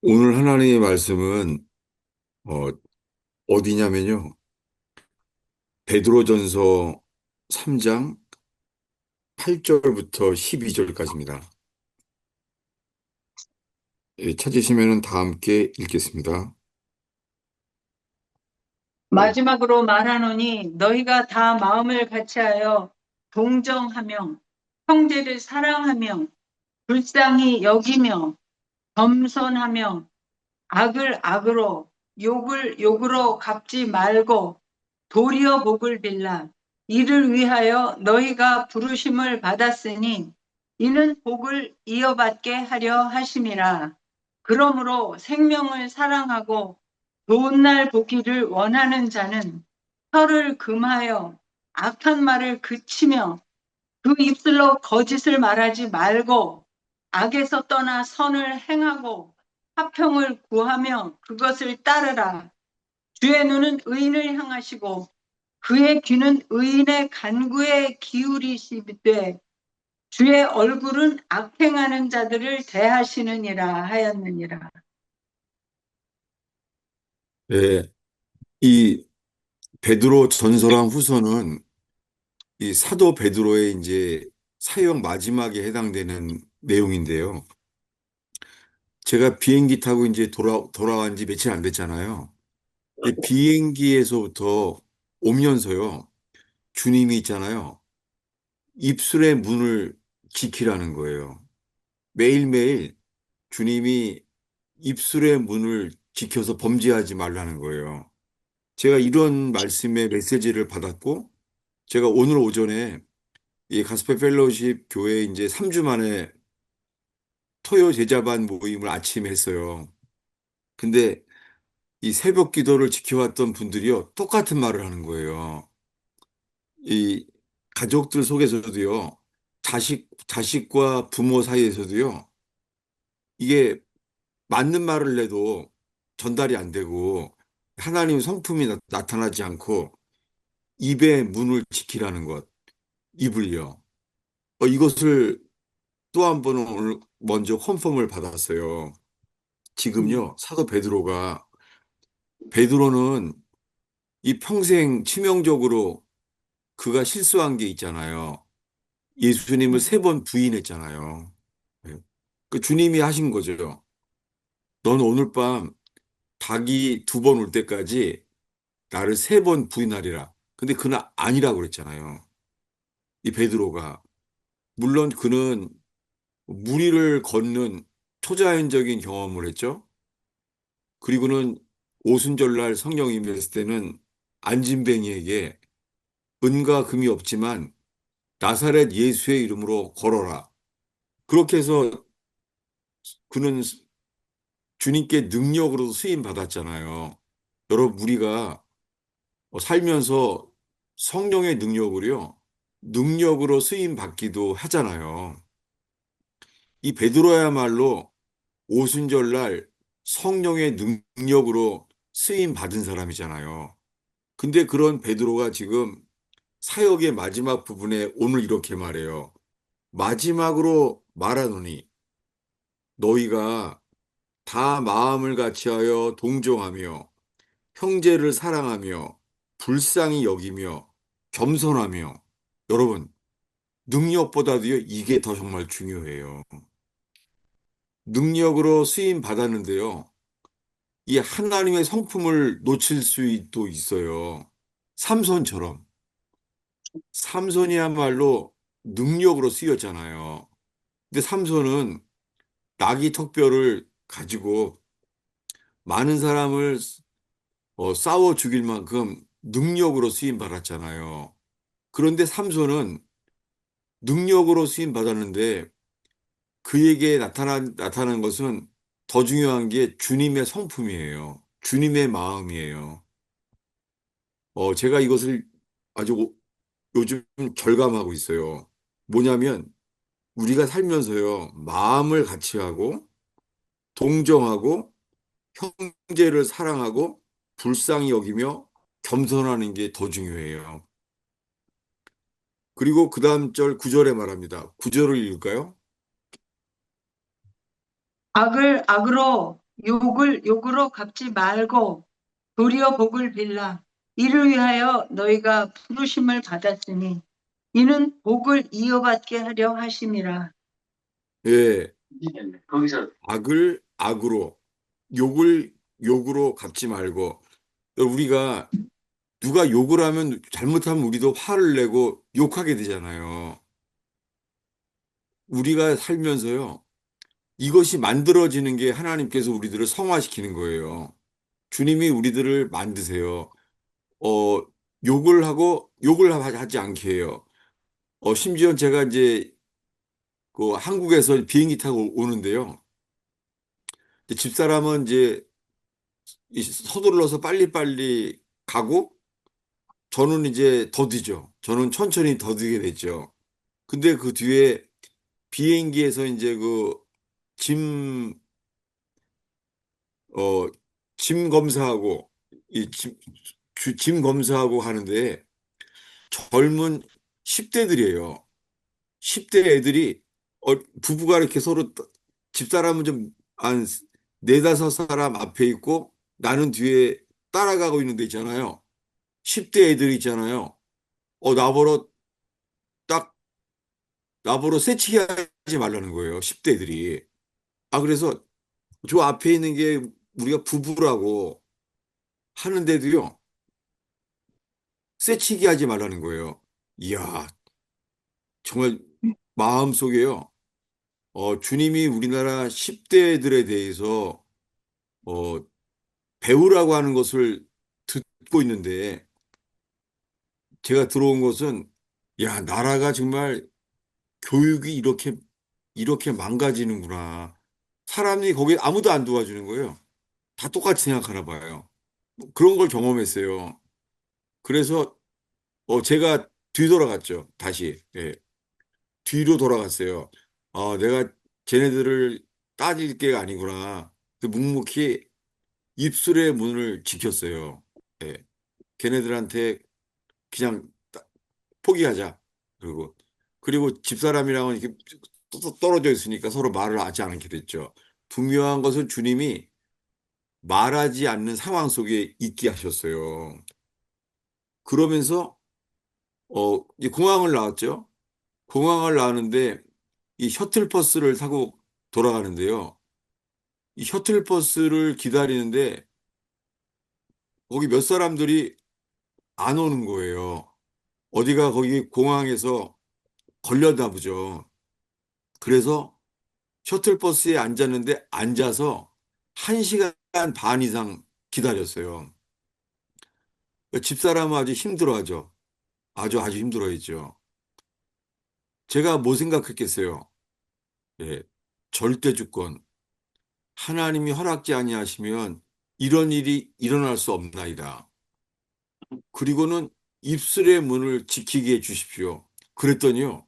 오늘 하나님의 말씀은 어, 어디냐면요. 베드로전서 3장 8절부터 12절까지입니다. 찾으시면 다 함께 읽겠습니다. 마지막으로 말하노니 너희가 다 마음을 같이하여 동정하며 형제를 사랑하며 불쌍히 여기며 겸손하며 악을 악으로 욕을 욕으로 갚지 말고 도리어 복을 빌라. 이를 위하여 너희가 부르심을 받았으니 이는 복을 이어받게 하려 하심이라. 그러므로 생명을 사랑하고 좋은 날 보기를 원하는 자는 혀를 금하여 악한 말을 그치며 그 입술로 거짓을 말하지 말고 악에서 떠나 선을 행하고 화평을 구하며 그것을 따르라. 주의 눈은 의인을 향하시고 그의 귀는 의인의 간구에 기울이시되 주의 얼굴은 악행하는 자들을 대하시느니라 하였느니라. 네, 이 베드로 전서랑 후서는 이 사도 베드로의 이제 사역 마지막에 해당되는 내용인데요. 제가 비행기 타고 이제 돌아간 지 며칠 안 됐잖아요. 이 비행기에서부터 오면서요. 주님이 있잖아요. 입술의 문을 지키라는 거예요. 매일매일 주님이 입술의 문을 지켜서 범죄하지 말라는 거예요. 제가 이런 말씀의 메시지를 받았고, 제가 오늘 오전에 이 가스펠 펠로우십 교회 이제 3주 만에 토요 제자반 모임을 아침에 했어요. 근데 이 새벽 기도를 지켜왔던 분들이요, 똑같은 말을 하는 거예요. 이 가족들 속에서도요, 자식과 부모 사이에서도요, 이게 맞는 말을 해도 전달이 안 되고 하나님 성품이 나타나지 않고 입의 문을 지키라는 것, 입을요. 이것을 또 한 번은 오늘 먼저 컨펌을 받았어요. 지금요, 사도 베드로는 이 평생 치명적으로 그가 실수한 게 있잖아요. 예수님을 3번 부인했잖아요. 예. 그 주님이 하신 거죠. 넌 오늘 밤 닭이 2번 올 때까지 나를 3번 부인하리라. 근데 그는 아니라고 그랬잖아요. 이 베드로가. 물론 그는 무리를 걷는 초자연적인 경험을 했죠. 그리고는 오순절날 성령이 임했을 때는 안진뱅이에게 은과 금이 없지만 나사렛 예수의 이름으로 걸어라. 그렇게 해서 그는 주님께 능력으로 수임 받았잖아요. 여러분, 우리가 살면서 성령의 능력으로 수임 받기도 하잖아요. 이 베드로야말로 오순절날 성령의 능력으로 쓰임 받은 사람이잖아요. 근데 그런 베드로가 지금 사역의 마지막 부분에 오늘 이렇게 말해요. 마지막으로 말하노니 너희가 다 마음을 같이하여 동정하며 형제를 사랑하며 불쌍히 여기며 겸손하며 여러분 능력보다도요 이게 더 정말 중요해요. 능력으로 쓰임 받았는데요. 이 하나님의 성품을 놓칠 수도 있어요. 삼손처럼. 삼손이야말로 능력으로 쓰였잖아요. 근데 삼손은 나귀 턱뼈를 가지고 많은 사람을 싸워 죽일 만큼 능력으로 쓰임 받았잖아요. 그런데 삼손은 능력으로 쓰임 받았는데 그에게 나타난 것은 더 중요한 게 주님의 성품이에요. 주님의 마음이에요. 제가 이것을 아주 요즘 절감하고 있어요. 뭐냐면 우리가 살면서요, 마음을 같이 하고 동정하고 형제를 사랑하고 불쌍히 여기며 겸손하는 게 더 중요해요. 그리고 그 다음 절 9절에 말합니다. 9절을 읽을까요? 악을 악으로 욕을 욕으로 갚지 말고 도리어 복을 빌라. 이를 위하여 너희가 부르심을 받았으니 이는 복을 이어받게 하려 하심이라. 예, 거기서 악을 악으로, 욕을 욕으로 갚지 말고. 우리가 누가 욕을 하면 잘못하면 우리도 화를 내고 욕하게 되잖아요. 우리가 살면서요. 이것이 만들어지는 게 하나님께서 우리들을 성화시키는 거예요. 주님이 우리들을 만드세요. 어, 욕을 하지 않게 해요. 심지어 제가 이제 그 한국에서 비행기 타고 오는데요. 이제 집사람은 이제 서둘러서 빨리빨리 가고 저는 이제 더디죠. 저는 천천히 더디게 됐죠. 근데 그 뒤에 비행기에서 이제 그 짐, 어, 짐 검사하고 이 짐 검사하고 하는데 젊은 10대들이에요. 10대 애들이 부부가 이렇게 서로 집사람은 좀 한 네다섯 사람 앞에 있고 나는 뒤에 따라가고 있는 데 있잖아요. 10대 애들이 있잖아요. 나보러 딱 나보러 새치기 하지 말라는 거예요. 10대 애들이. 그래서 저 앞에 있는 게 우리가 부부라고 하는데도요. 새치기 하지 말라는 거예요. 이야, 정말 마음속에요. 주님이 우리나라 10대들에 대해서 어, 배우라고 하는 것을 듣고 있는데 제가 들어온 것은 야, 나라가 정말 교육이 이렇게 망가지는구나. 사람이 거기 아무도 안 도와주는 거예요. 다 똑같이 생각하나 봐요. 그런 걸 경험했어요. 그래서 제가 뒤돌아갔죠. 다시. 예. 뒤로 돌아갔어요. 내가 쟤네들을 따질 게 아니구나. 묵묵히 입술의 문을 지켰어요. 예. 걔네들한테 그냥 포기하자. 그리고 집사람이랑은 이렇게 또 떨어져 있으니까 서로 말을 하지 않게 됐죠. 분명한 것은 주님이 말하지 않는 상황 속에 있게 하셨어요. 그러면서 이제 공항을 나왔죠. 공항을 나왔는데 이 셔틀버스를 타고 돌아가는데요. 이 셔틀버스를 기다리는데 거기 몇 사람들이 안 오는 거예요. 어디가 거기 공항에서 걸렸나 보죠. 그래서 셔틀버스에 앉았는데 앉아서 1시간 반 이상 기다렸어요. 집사람은 아주 힘들어하죠. 아주 힘들어했죠. 제가 뭐 생각했겠어요? 예, 절대 주권. 하나님이 허락지 아니하시면 이런 일이 일어날 수 없나이다. 그리고는 입술의 문을 지키게 해 주십시오. 그랬더니요.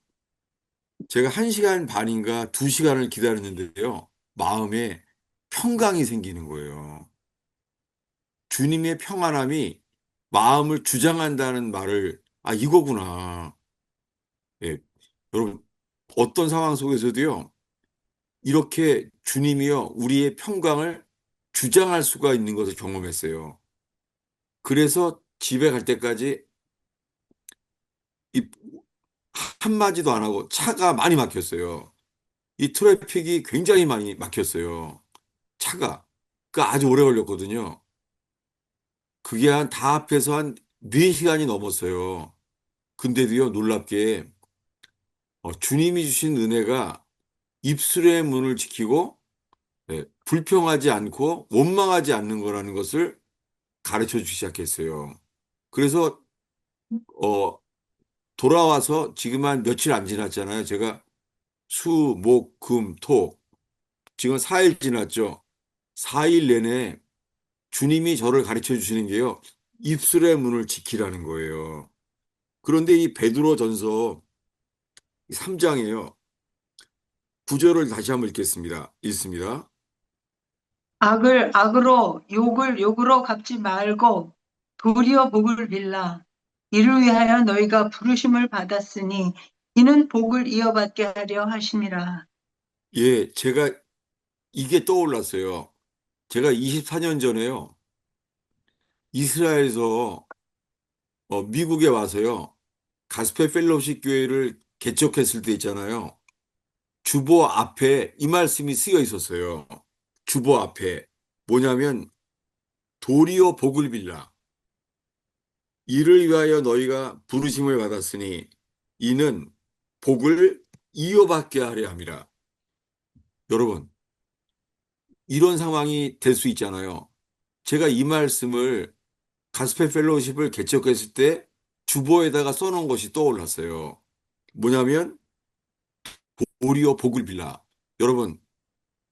제가 1시간 반인가 2시간을 기다렸는데요. 마음에 평강이 생기는 거예요. 주님의 평안함이 마음을 주장한다는 말을, 이거구나. 예, 여러분, 어떤 상황 속에서도요, 이렇게 주님이요, 우리의 평강을 주장할 수가 있는 것을 경험했어요. 그래서 집에 갈 때까지 이 한마디도 안 하고 차가 많이 막혔어요. 이 트래픽이 굉장히 많이 막혔어요. 차가. 그 아주 오래 걸렸거든요. 그게 다 합해서 한 4시간이 넘었어요. 근데도요, 놀랍게, 주님이 주신 은혜가 입술의 문을 지키고, 불평하지 않고 원망하지 않는 거라는 것을 가르쳐 주기 시작했어요. 그래서, 어, 돌아와서 지금 한 며칠 안 지났잖아요. 제가 수, 목, 금, 토. 지금 4일 지났죠. 4일 내내 주님이 저를 가르쳐 주시는 게요. 입술의 문을 지키라는 거예요. 그런데 이 베드로전서 3장에요. 9절을 다시 한번 읽겠습니다. 읽습니다. 악을 악으로 욕을 욕으로 갚지 말고 도리어 복을 빌라. 이를 위하여 너희가 부르심을 받았으니 이는 복을 이어받게 하려 하심이라. 예, 제가 이게 떠올랐어요. 제가 24년 전에요. 이스라엘에서 미국에 와서요. 가스페 펠로우십 교회를 개척했을 때 있잖아요. 주보 앞에 이 말씀이 쓰여 있었어요. 주보 앞에. 뭐냐면 도리어 복을 빌라. 이를 위하여 너희가 부르심을 받았으니 이는 복을 이어받게 하려 함이라. 여러분, 이런 상황이 될 수 있잖아요. 제가 이 말씀을 가스펠 펠로우십을 개척했을 때 주보에다가 써놓은 것이 떠올랐어요. 뭐냐면 도리어 복을 빌라. 여러분,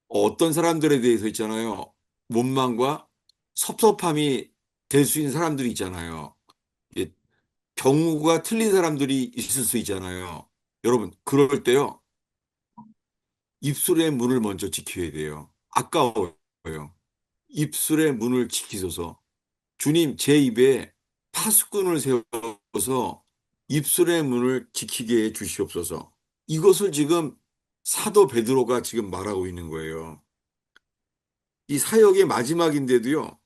어떤 사람들에 대해서 있잖아요. 원망과 섭섭함이 될 수 있는 사람들이 있잖아요. 예, 경우가 틀린 사람들이 있을 수 있잖아요. 여러분, 그럴 때요. 입술의 문을 먼저 지켜야 돼요. 아까워요. 입술의 문을 지키소서. 주님, 제 입에 파수꾼을 세워서 입술의 문을 지키게 해 주시옵소서. 이것을 지금 사도 베드로가 지금 말하고 있는 거예요. 이 사역의 마지막인데도요,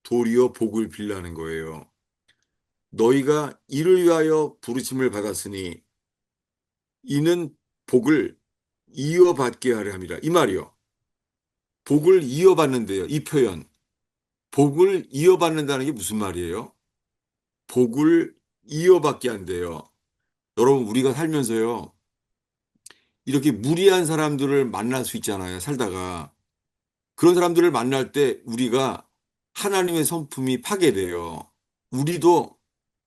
도리어 복을 빌라는 거예요. 너희가 이를 위하여 부르심을 받았으니 이는 복을 이어받게 하려 함이라. 이 말이요. 복을 이어받는데요. 이 표현. 복을 이어받는다는 게 무슨 말이에요? 복을 이어받게 한대요. 여러분, 우리가 살면서요, 이렇게 무리한 사람들을 만날 수 있잖아요. 살다가. 그런 사람들을 만날 때 우리가 하나님의 성품이 파괴돼요. 우리도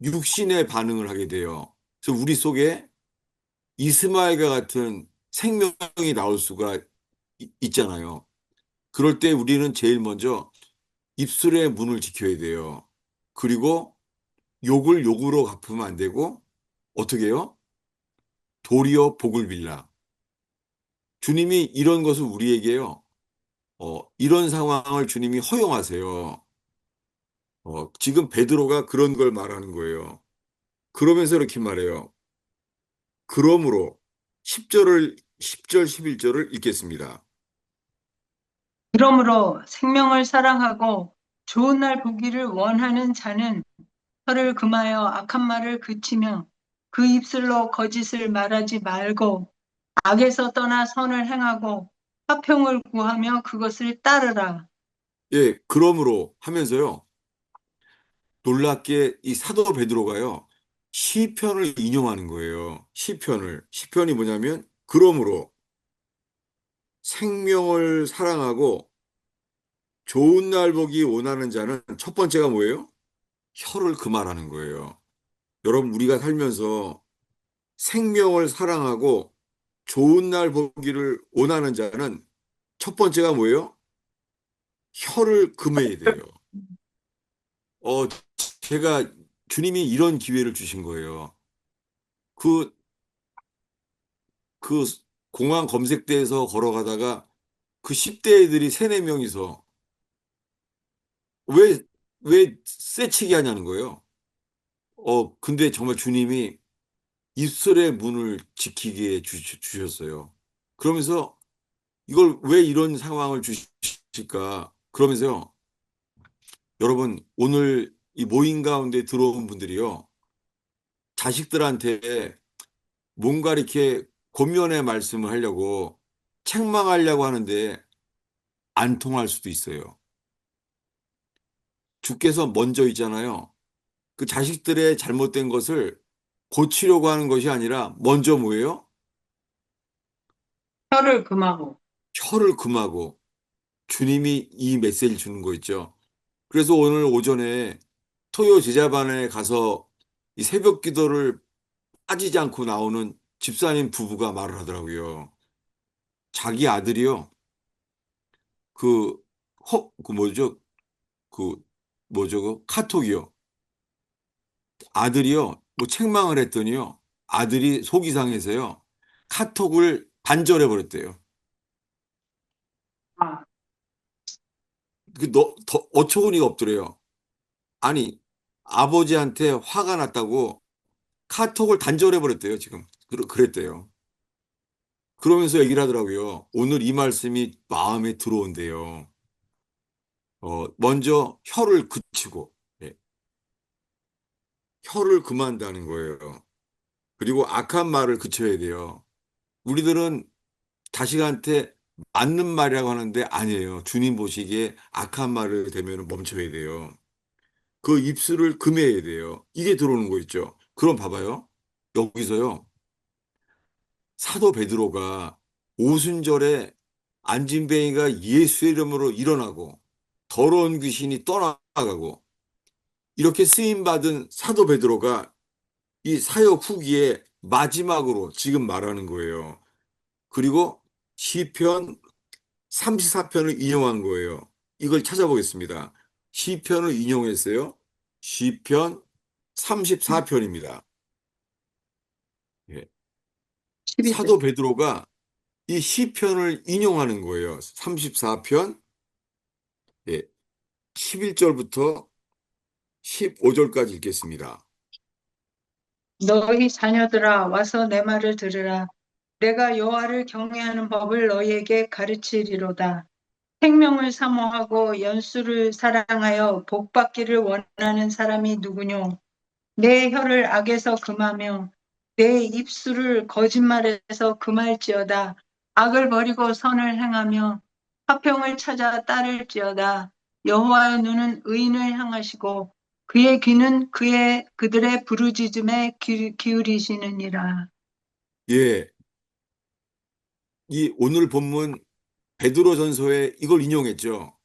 육신의 반응을 하게 돼요. 그래서 우리 속에 이스마엘과 같은 생명이 나올 수가 있잖아요. 그럴 때 우리는 제일 먼저 입술의 문을 지켜야 돼요. 그리고 욕을 욕으로 갚으면 안 되고 어떻게 해요? 도리어 복을 빌라. 주님이 이런 것을 우리에게요. 이런 상황을 주님이 허용하세요. 지금 베드로가 그런 걸 말하는 거예요. 그러면서 이렇게 말해요. 그러므로 10절 11절을 읽겠습니다. 그러므로 생명을 사랑하고 좋은 날 보기를 원하는 자는 혀를 금하여 악한 말을 그치며 그 입술로 거짓을 말하지 말고 악에서 떠나 선을 행하고 화평을 구하며 그것을 따르라. 예, 그러므로 하면서요. 놀랍게 이 사도 베드로가요. 시편을 인용하는 거예요. 시편을. 시편이 뭐냐면 그러므로 생명을 사랑하고 좋은 날 보기 원하는 자는 첫 번째가 뭐예요? 혀를 금하라는 거예요. 여러분, 우리가 살면서 생명을 사랑하고 좋은 날 보기를 원하는 자는 첫 번째가 뭐예요? 혀를 금해야 돼요. 어, 제가 주님이 이런 기회를 주신 거예요. 그, 그 공항 검색대에서 걸어가다가 그 10대 애들이 세네 명이서 왜 쇠치기 하냐는 거예요. 근데 정말 주님이 입술의 문을 지키게 주셨어요. 그러면서 이걸 왜 이런 상황을 주실까? 그러면서요, 여러분, 오늘 이 모임 가운데 들어온 분들이요, 자식들한테 뭔가 이렇게 권면의 말씀을 하려고 책망하려고 하는데 안 통할 수도 있어요. 주께서 먼저 있잖아요. 그 자식들의 잘못된 것을 고치려고 하는 것이 아니라 먼저 뭐예요? 혀를 금하고. 혀를 금하고 주님이 이 메시지를 주는 거 있죠. 그래서 오늘 오전에 토요 제자반에 가서 이 새벽 기도를 빠지지 않고 나오는 집사님 부부가 말을 하더라고요. 자기 아들이요. 그, 그 뭐죠? 그, 뭐죠? 그 카톡이요. 아들이요. 뭐 책망을 했더니요. 아들이 속이 상해서요. 카톡을 단절해 버렸대요. 아, 어처구니가 없더래요. 아니, 아버지한테 화가 났다고 카톡을 단절해 버렸대요, 지금. 그랬대요. 그러면서 얘기를 하더라고요. 오늘 이 말씀이 마음에 들어온대요. 먼저 혀를 그치고, 예, 혀를 금한다는 거예요. 그리고 악한 말을 그쳐야 돼요. 우리들은 자식한테 맞는 말이라고 하는데 아니에요. 주님 보시기에 악한 말을 대면 멈춰야 돼요. 그 입술을 금해야 돼요. 이게 들어오는 거 있죠. 그럼 봐봐요. 여기서요. 사도 베드로가 오순절에 안진뱅이가 예수의 이름으로 일어나고 더러운 귀신이 떠나가고 이렇게 쓰임 받은 사도 베드로가 이 사역 후기에 마지막으로 지금 말하는 거예요. 그리고 시편 34편을 인용한 거예요. 이걸 찾아보겠습니다. 시편을 인용했어요. 시편 34편입니다. 사도 12절. 베드로가 이 시편을 인용하는 거예요. 34편 11절부터 15절까지 읽겠습니다. 너희 자녀들아 와서 내 말을 들으라. 내가 여호와를 경외하는 법을 너희에게 가르치리로다. 생명을 사모하고 연수를 사랑하여 복 받기를 원하는 사람이 누구뇨? 내 혀를 악에서 금하며 내 입술을 거짓말에서 금할지어다. 악을 버리고 선을 행하며 화평을 찾아 따를지어다. 여호와의 눈은 의인을 향하시고 그의 귀는 그들의 부르짖음에 기울이시느니라. 예, 이 오늘 본문 베드로전서에 이걸 인용했죠.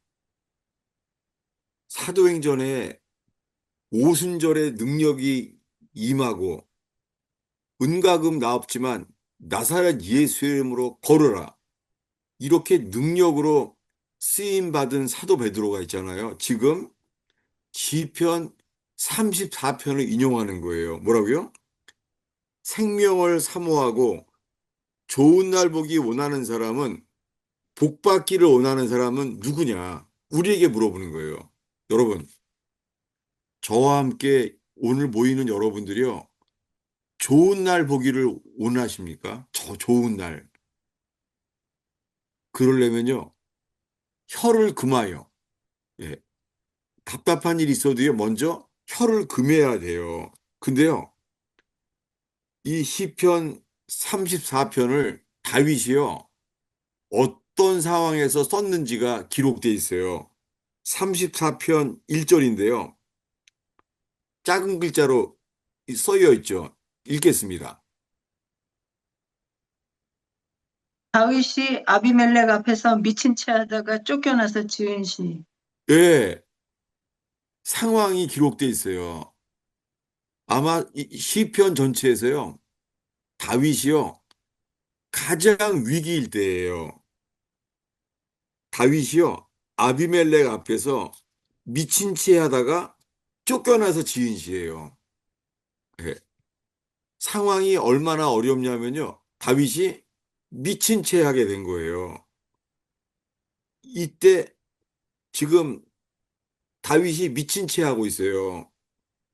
사도행전에 오순절의 능력이 임하고 은과금 나 없지만 나사렛 예수의 이름으로 걸어라. 이렇게 능력으로 쓰임 받은 사도 베드로가 있잖아요. 지금 시편 34편을 인용하는 거예요. 뭐라고요? 생명을 사모하고 좋은 날 보기 원하는 사람은 복 받기를 원하는 사람은 누구냐? 우리에게 물어보는 거예요. 여러분, 저와 함께 오늘 모이는 여러분들이요. 좋은 날 보기를 원하십니까? 저 좋은 날. 그러려면요. 혀를 금하여. 예. 답답한 일이 있어도요. 먼저 혀를 금해야 돼요. 근데요. 이 시편 34편을 다윗이요. 어떤 상황에서 썼는지가 기록돼 있어요. 34편 1절인데요. 작은 글자로 써여 있죠. 읽겠습니다. 다윗이 아비멜렉 앞에서 미친 채 하다가 쫓겨나서 지은 시. 예, 상황이 기록돼 있어요. 아마 이 시편 전체에서요. 다윗이요. 가장 위기일 때예요. 다윗이요. 아비멜렉 앞에서 미친 채 하다가 쫓겨나서 지은 시예요. 예. 상황이 얼마나 어렵냐면요. 다윗이 미친 채 하게 된 거예요. 이때 지금 다윗이 미친 채 하고 있어요.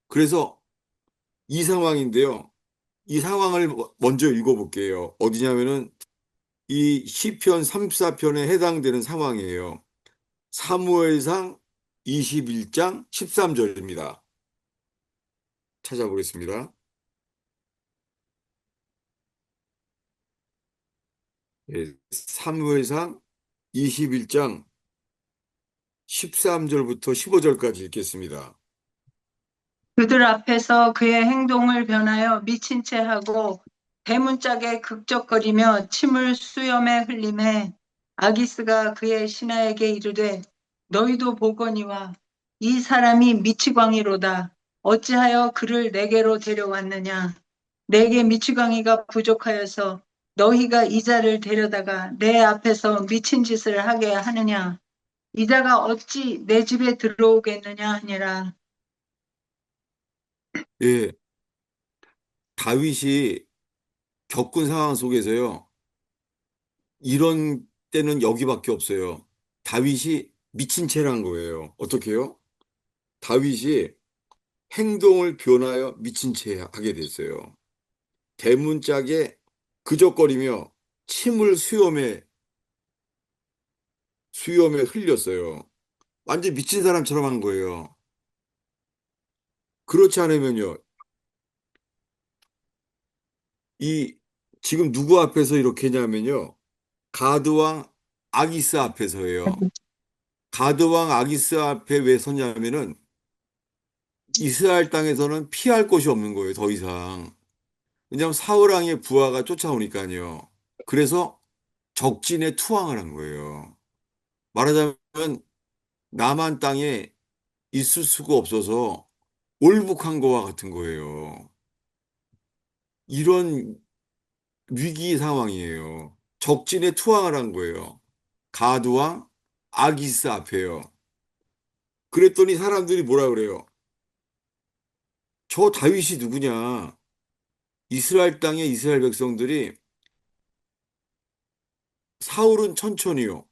그래서 이 상황인데요. 이 상황을 먼저 읽어볼게요. 어디냐면은 이 시편 34편에 해당되는 상황이에요. 사무엘상 21장 13절입니다. 찾아보겠습니다. 사무엘상 21장 13절부터 15절까지 읽겠습니다. 그들 앞에서 그의 행동을 변하여 미친 채 하고 대문짝에 극적거리며 침을 수염에 흘리매 아기스가 그의 신하에게 이르되 너희도 보거니와 이 사람이 미치광이로다. 어찌하여 그를 내게로 데려왔느냐. 내게 미치광이가 부족하여서 너희가 이자를 데려다가 내 앞에서 미친 짓을 하게 하느냐. 이자가 어찌 내 집에 들어오겠느냐 하니라. 예, 다윗이 겪은 상황 속에서요. 이런 때는 여기밖에 없어요. 다윗이 미친 채란 거예요. 어떻게요? 다윗이 행동을 변하여 미친 채 하게 됐어요. 대문짝에 그적거리며 침을 수염에 흘렸어요. 완전 미친 사람처럼 한 거예요. 그렇지 않으면요. 이 지금 누구 앞에서 이렇게 했냐면요. 가드왕 아기스 앞에서예요. 가드왕 아기스 앞에 왜 섰냐면은 이스라엘 땅에서는 피할 곳이 없는 거예요, 더 이상. 왜냐하면 사울왕의 부하가 쫓아오니까요. 그래서 적진에 투항을 한 거예요. 말하자면 남한 땅에 있을 수가 없어서 올북한 거와 같은 거예요. 이런 위기 상황이에요. 적진에 투항을 한 거예요. 가드왕 아기스 앞에요. 그랬더니 사람들이 뭐라 그래요? 저 다윗이 누구냐? 이스라엘 땅의 이스라엘 백성들이 사울은 천천히요.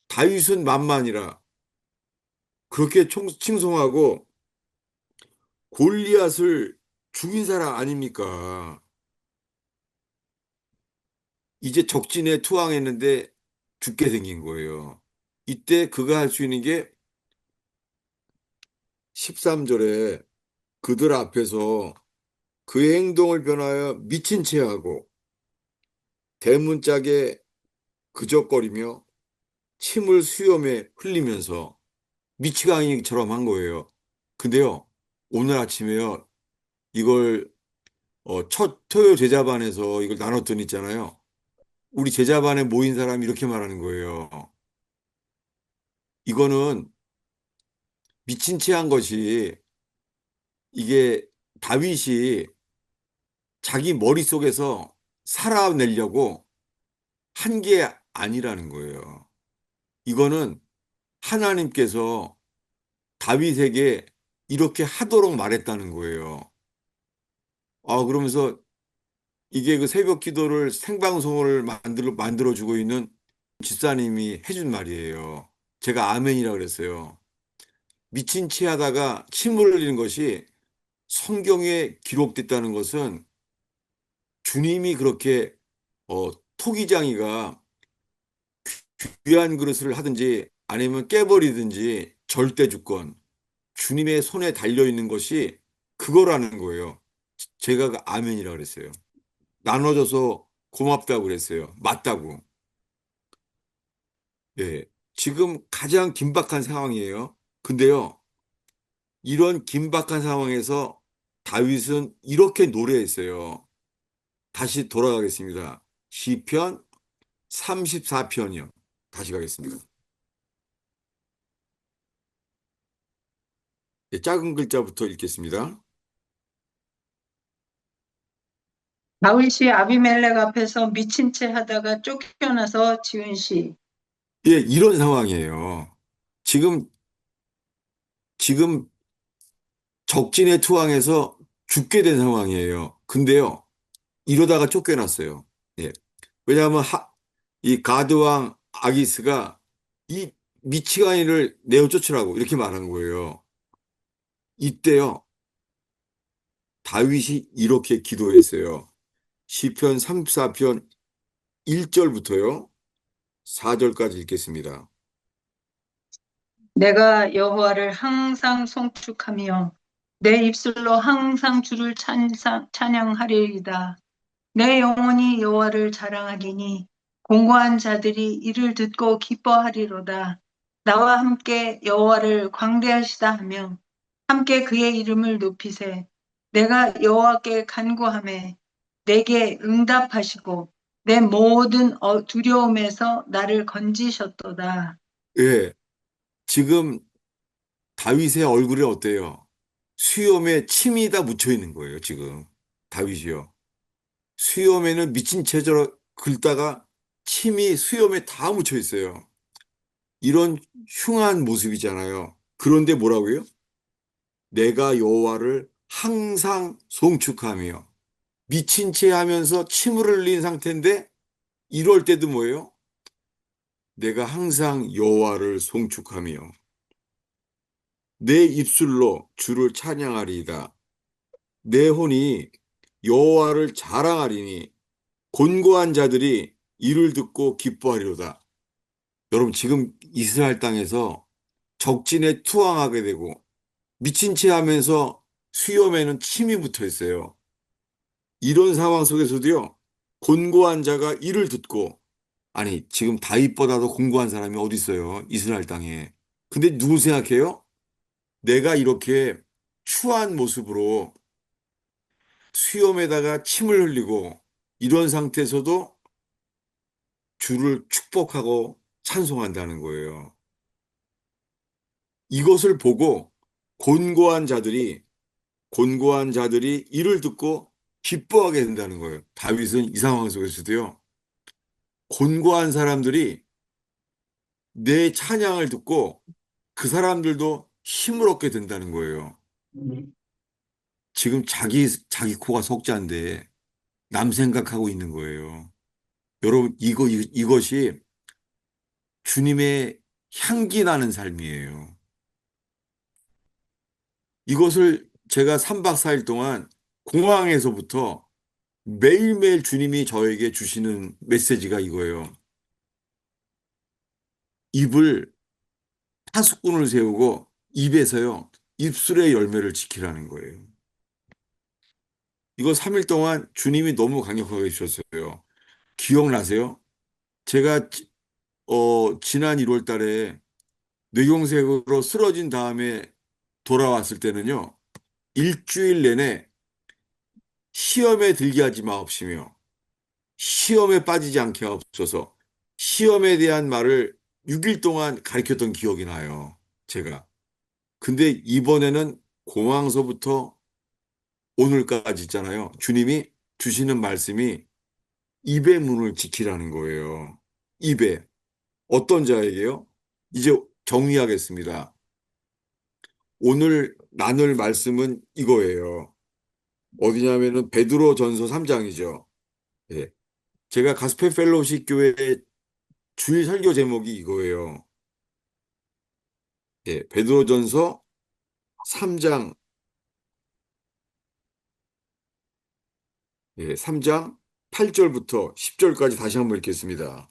다윗은 만만이라 그렇게 칭송하고 골리앗을 죽인 사람 아닙니까? 이제 적진에 투항했는데 죽게 생긴 거예요. 이때 그가 할 수 있는 게 13절에 그들 앞에서 그의 행동을 변하여 미친 채 하고 대문짝에 그적거리며 침을 수염에 흘리면서 미치광이처럼 한 거예요. 근데요, 오늘 아침에요, 이걸 첫 토요 제자반에서 이걸 나눴더니 있잖아요. 우리 제자반에 모인 사람이 이렇게 말하는 거예요. 이거는 미친 채 한 것이 이게 다윗이 자기 머릿속에서 살아내려고 한 게 아니라는 거예요. 이거는 하나님께서 다윗에게 이렇게 하도록 말했다는 거예요. 그러면서 이게 그 새벽 기도를 생방송을 만들어주고 있는 집사님이 해준 말이에요. 제가 아멘이라 그랬어요. 미친 채 하다가 침을 흘리는 것이 성경에 기록됐다는 것은 주님이 그렇게 토기장이가 귀한 그릇을 하든지 아니면 깨버리든지 절대 주권 주님의 손에 달려 있는 것이 그거라는 거예요. 제가 그 아멘이라 그랬어요. 나눠줘서 고맙다고 그랬어요. 맞다고. 예. 지금 가장 긴박한 상황이에요. 근데요, 이런 긴박한 상황에서 다윗은 이렇게 노래했어요. 다시 돌아가겠습니다. 시편 34편이요. 다시 가겠습니다. 예, 작은 글자부터 읽겠습니다. 다윗이 아비멜렉 앞에서 미친 채 하다가 쫓겨나서 지은 시. 예, 이런 상황이에요. 지금, 지금 적진에 투항해서 죽게 된 상황이에요. 근데요, 이러다가 쫓겨났어요. 예. 왜냐하면 이 가드왕 아기스가 이 미치광이를 내어 쫓으라고 이렇게 말한 거예요. 이때요, 다윗이 이렇게 기도했어요. 시편 34편 1절부터요, 4절까지 읽겠습니다. 내가 여호와를 항상 송축하며 내 입술로 항상 주를 찬양하리이다. 내 영혼이 여호와를 자랑하리니 공고한 자들이 이를 듣고 기뻐하리로다. 나와 함께 여호와를 광대하시다 하며 함께 그의 이름을 높이세. 내가 여호와께 간구하매 내게 응답하시고 내 모든 두려움에서 나를 건지셨도다. 예, 지금 다윗의 얼굴이 어때요? 수염에 침이 다 묻혀 있는 거예요, 지금. 다윗이요. 수염에는 미친 채로 긁다가 침이 수염에 다 묻혀 있어요. 이런 흉한 모습이잖아요. 그런데 뭐라고요? 내가 여호와를 항상 송축하며 미친 채 하면서 침을 흘린 상태인데 이럴 때도 뭐예요? 내가 항상 여호와를 송축하며 내 입술로 주를 찬양하리이다. 내 혼이 여호와를 자랑하리니 곤고한 자들이 이를 듣고 기뻐하리로다. 여러분 지금 이스라엘 땅에서 적진에 투항하게 되고 미친 채 하면서 수염에는 침이 붙어 있어요. 이런 상황 속에서도요, 곤고한 자가 이를 듣고, 아니, 지금 다윗보다도 곤고한 사람이 어디 있어요? 이스라엘 땅에. 근데 누구 생각해요? 내가 이렇게 추한 모습으로 수염에다가 침을 흘리고 이런 상태에서도 주를 축복하고 찬송한다는 거예요. 이것을 보고 곤고한 자들이 이를 듣고 기뻐하게 된다는 거예요. 다윗은 이 상황 속에서도요. 곤고한 사람들이 내 찬양을 듣고 그 사람들도 힘을 얻게 된다는 거예요. 지금 자기 코가 석자인데 남 생각하고 있는 거예요. 여러분, 이것이 주님의 향기 나는 삶이에요. 이것을 제가 3박 4일 동안 공항에서부터 매일매일 주님이 저에게 주시는 메시지가 이거예요. 입을 파수꾼을 세우고 입에서요, 입술의 열매를 지키라는 거예요. 이거 3일 동안 주님이 너무 강력하게 주셨어요. 기억나세요? 제가 지난 1월 달에 뇌경색으로 쓰러진 다음에 돌아왔을 때는요, 일주일 내내 시험에 들게 하지 마옵시며, 시험에 빠지지 않게 하옵소서, 시험에 대한 말을 6일 동안 가르쳤던 기억이 나요, 제가. 근데 이번에는 공항서부터 오늘까지 있잖아요. 주님이 주시는 말씀이 입의 문을 지키라는 거예요. 입에. 어떤 자에게요? 이제 정리하겠습니다. 오늘 나눌 말씀은 이거예요. 어디냐면은 베드로전서 3장이죠. 예. 제가 가스펠 펠로우십 교회 주일 설교 제목이 이거예요. 예. 베드로전서 3장, 예. 3장 8절부터 10절까지 다시 한번 읽겠습니다.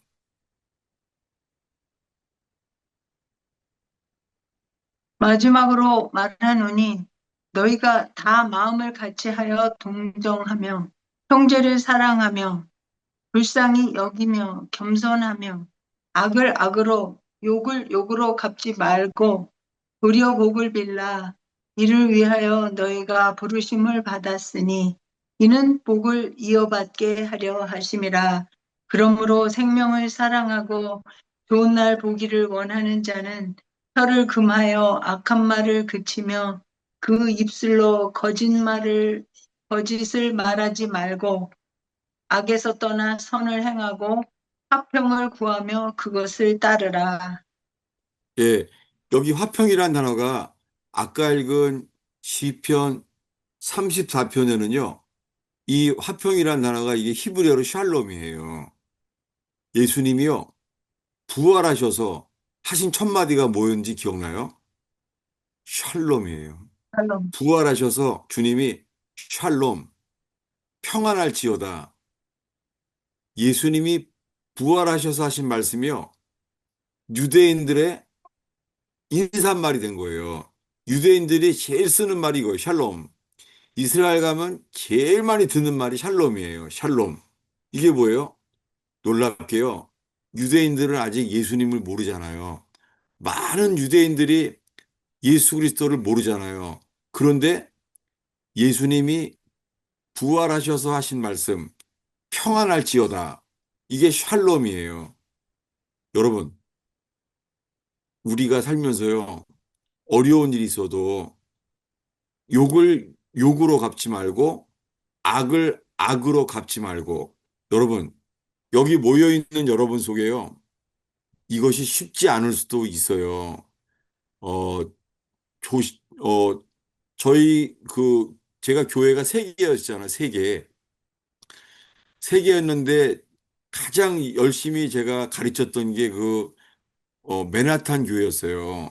마지막으로 말하노니 너희가 다 마음을 같이하여 동정하며 형제를 사랑하며 불쌍히 여기며 겸손하며 악을 악으로 욕을 욕으로 갚지 말고 도리어 복을 빌라. 이를 위하여 너희가 부르심을 받았으니 이는 복을 이어받게 하려 하심이라. 그러므로 생명을 사랑하고 좋은 날 보기를 원하는 자는 혀를 금하여 악한 말을 그치며 그 입술로 거짓을 말하지 말고 악에서 떠나 선을 행하고 화평을 구하며 그것을 따르라. 예. 여기 화평이란 단어가 아까 읽은 시편 34편에는요. 이 화평이란 단어가 이게 히브리어로 샬롬이에요. 예수님이요. 부활하셔서 하신 첫 마디가 뭐였는지 기억나요? 샬롬이에요. 샬롬. 부활하셔서 주님이 샬롬, 평안할지어다. 예수님이 부활하셔서 하신 말씀이요. 유대인들의 인사말이 된 거예요. 유대인들이 제일 쓰는 말이 이거예요. 샬롬. 이스라엘 가면 제일 많이 듣는 말이 샬롬이에요. 샬롬. 이게 뭐예요? 놀랍게요. 유대인들은 아직 예수님을 모르잖아요. 많은 유대인들이 예수 그리스도를 모르잖아요. 그런데 예수님이 부활하셔서 하신 말씀, 평안할지어다. 이게 샬롬이에요. 여러분, 우리가 살면서요, 어려운 일이 있어도 욕을 욕으로 갚지 말고 악을 악으로 갚지 말고 여러분, 여기 모여 있는 여러분 속에요. 이것이 쉽지 않을 수도 있어요. 어, 저희 제가 교회가 세 개였잖아요. 세 개. 세 개였는데 가장 열심히 제가 가르쳤던 게 맨하탄 교회였어요.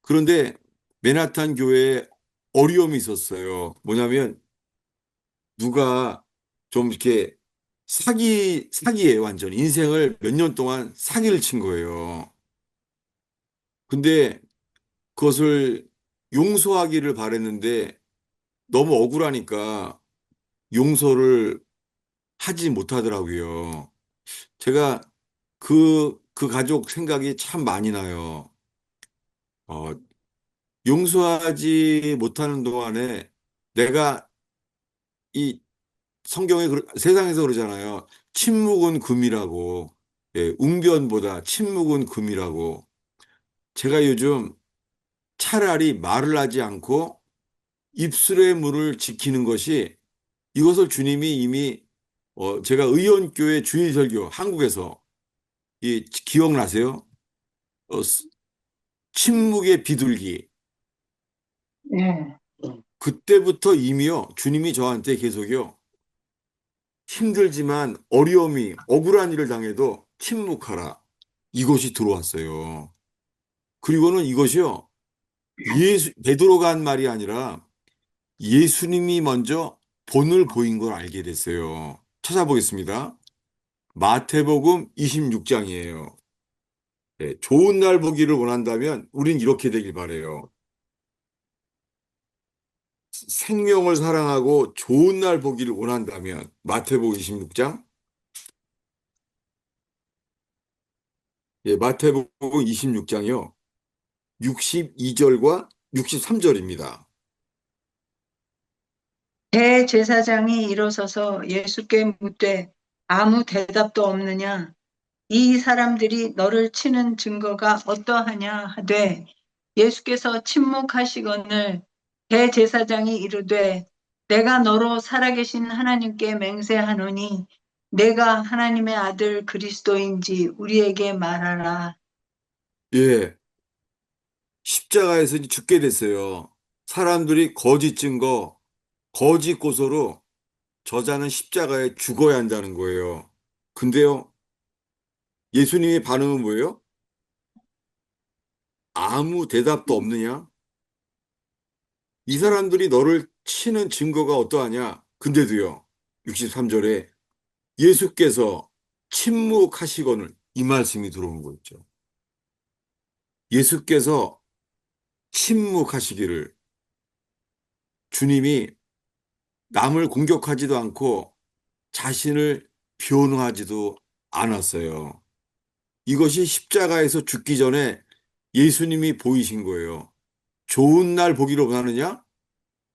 그런데 맨하탄 교회에 어려움이 있었어요. 뭐냐면 누가 좀 이렇게 사기에 완전 인생을 몇 년 동안 사기를 친 거예요. 근데 그것을 용서하기를 바랬는데 너무 억울하니까 용서를 하지 못하더라고요. 제가 그 가족 생각이 참 많이 나요. 어, 용서하지 못하는 동안에 내가 이 세상에서 그러잖아요. 침묵은 금이라고. 예, 웅변보다 침묵은 금이라고. 제가 요즘 차라리 말을 하지 않고 입술의 문을 지키는 것이 이것을 주님이 이미 제가 의원교회 주일설교 한국에서 기억나세요? 어, 스- 침묵의 비둘기. 예, 그때부터 이미요. 주님이 저한테 계속요. 힘들지만 어려움이 억울한 일을 당해도 침묵하라. 이것이 들어왔어요. 그리고는 이것이요. 베드로가 한 말이 아니라 예수님이 먼저 본을 보인 걸 알게 됐어요. 찾아보겠습니다. 마태복음 26장이에요. 좋은 날 보기를 원한다면 우린 이렇게 되길 바래요. 생명을 사랑하고 좋은 날 보기를 원한다면 마태복음 26장, 마태복음 26장이요. 62절과 63절입니다. 대제사장이 일어서서 예수께 묻되 아무 대답도 없느냐? 이 사람들이 너를 치는 증거가 어떠하냐 하되 예수께서 침묵하시거늘 대제사장이 이르되 내가 너로 살아계신 하나님께 맹세하노니 내가 하나님의 아들 그리스도인지 우리에게 말하라. 예, 십자가에서 이제 죽게 됐어요. 사람들이 거짓 증거, 거짓 고소로 저자는 십자가에 죽어야 한다는 거예요. 근데요, 예수님의 반응은 뭐예요? 아무 대답도 없느냐? 이 사람들이 너를 치는 증거가 어떠하냐? 근데도요, 63절에 예수께서 침묵하시거늘 이 말씀이 들어오는 거 있죠. 예수께서 침묵하시기를 주님이 남을 공격하지도 않고 자신을 변호하지도 않았어요. 이것이 십자가에서 죽기 전에 예수님이 보이신 거예요. 좋은 날 보기를 원하느냐?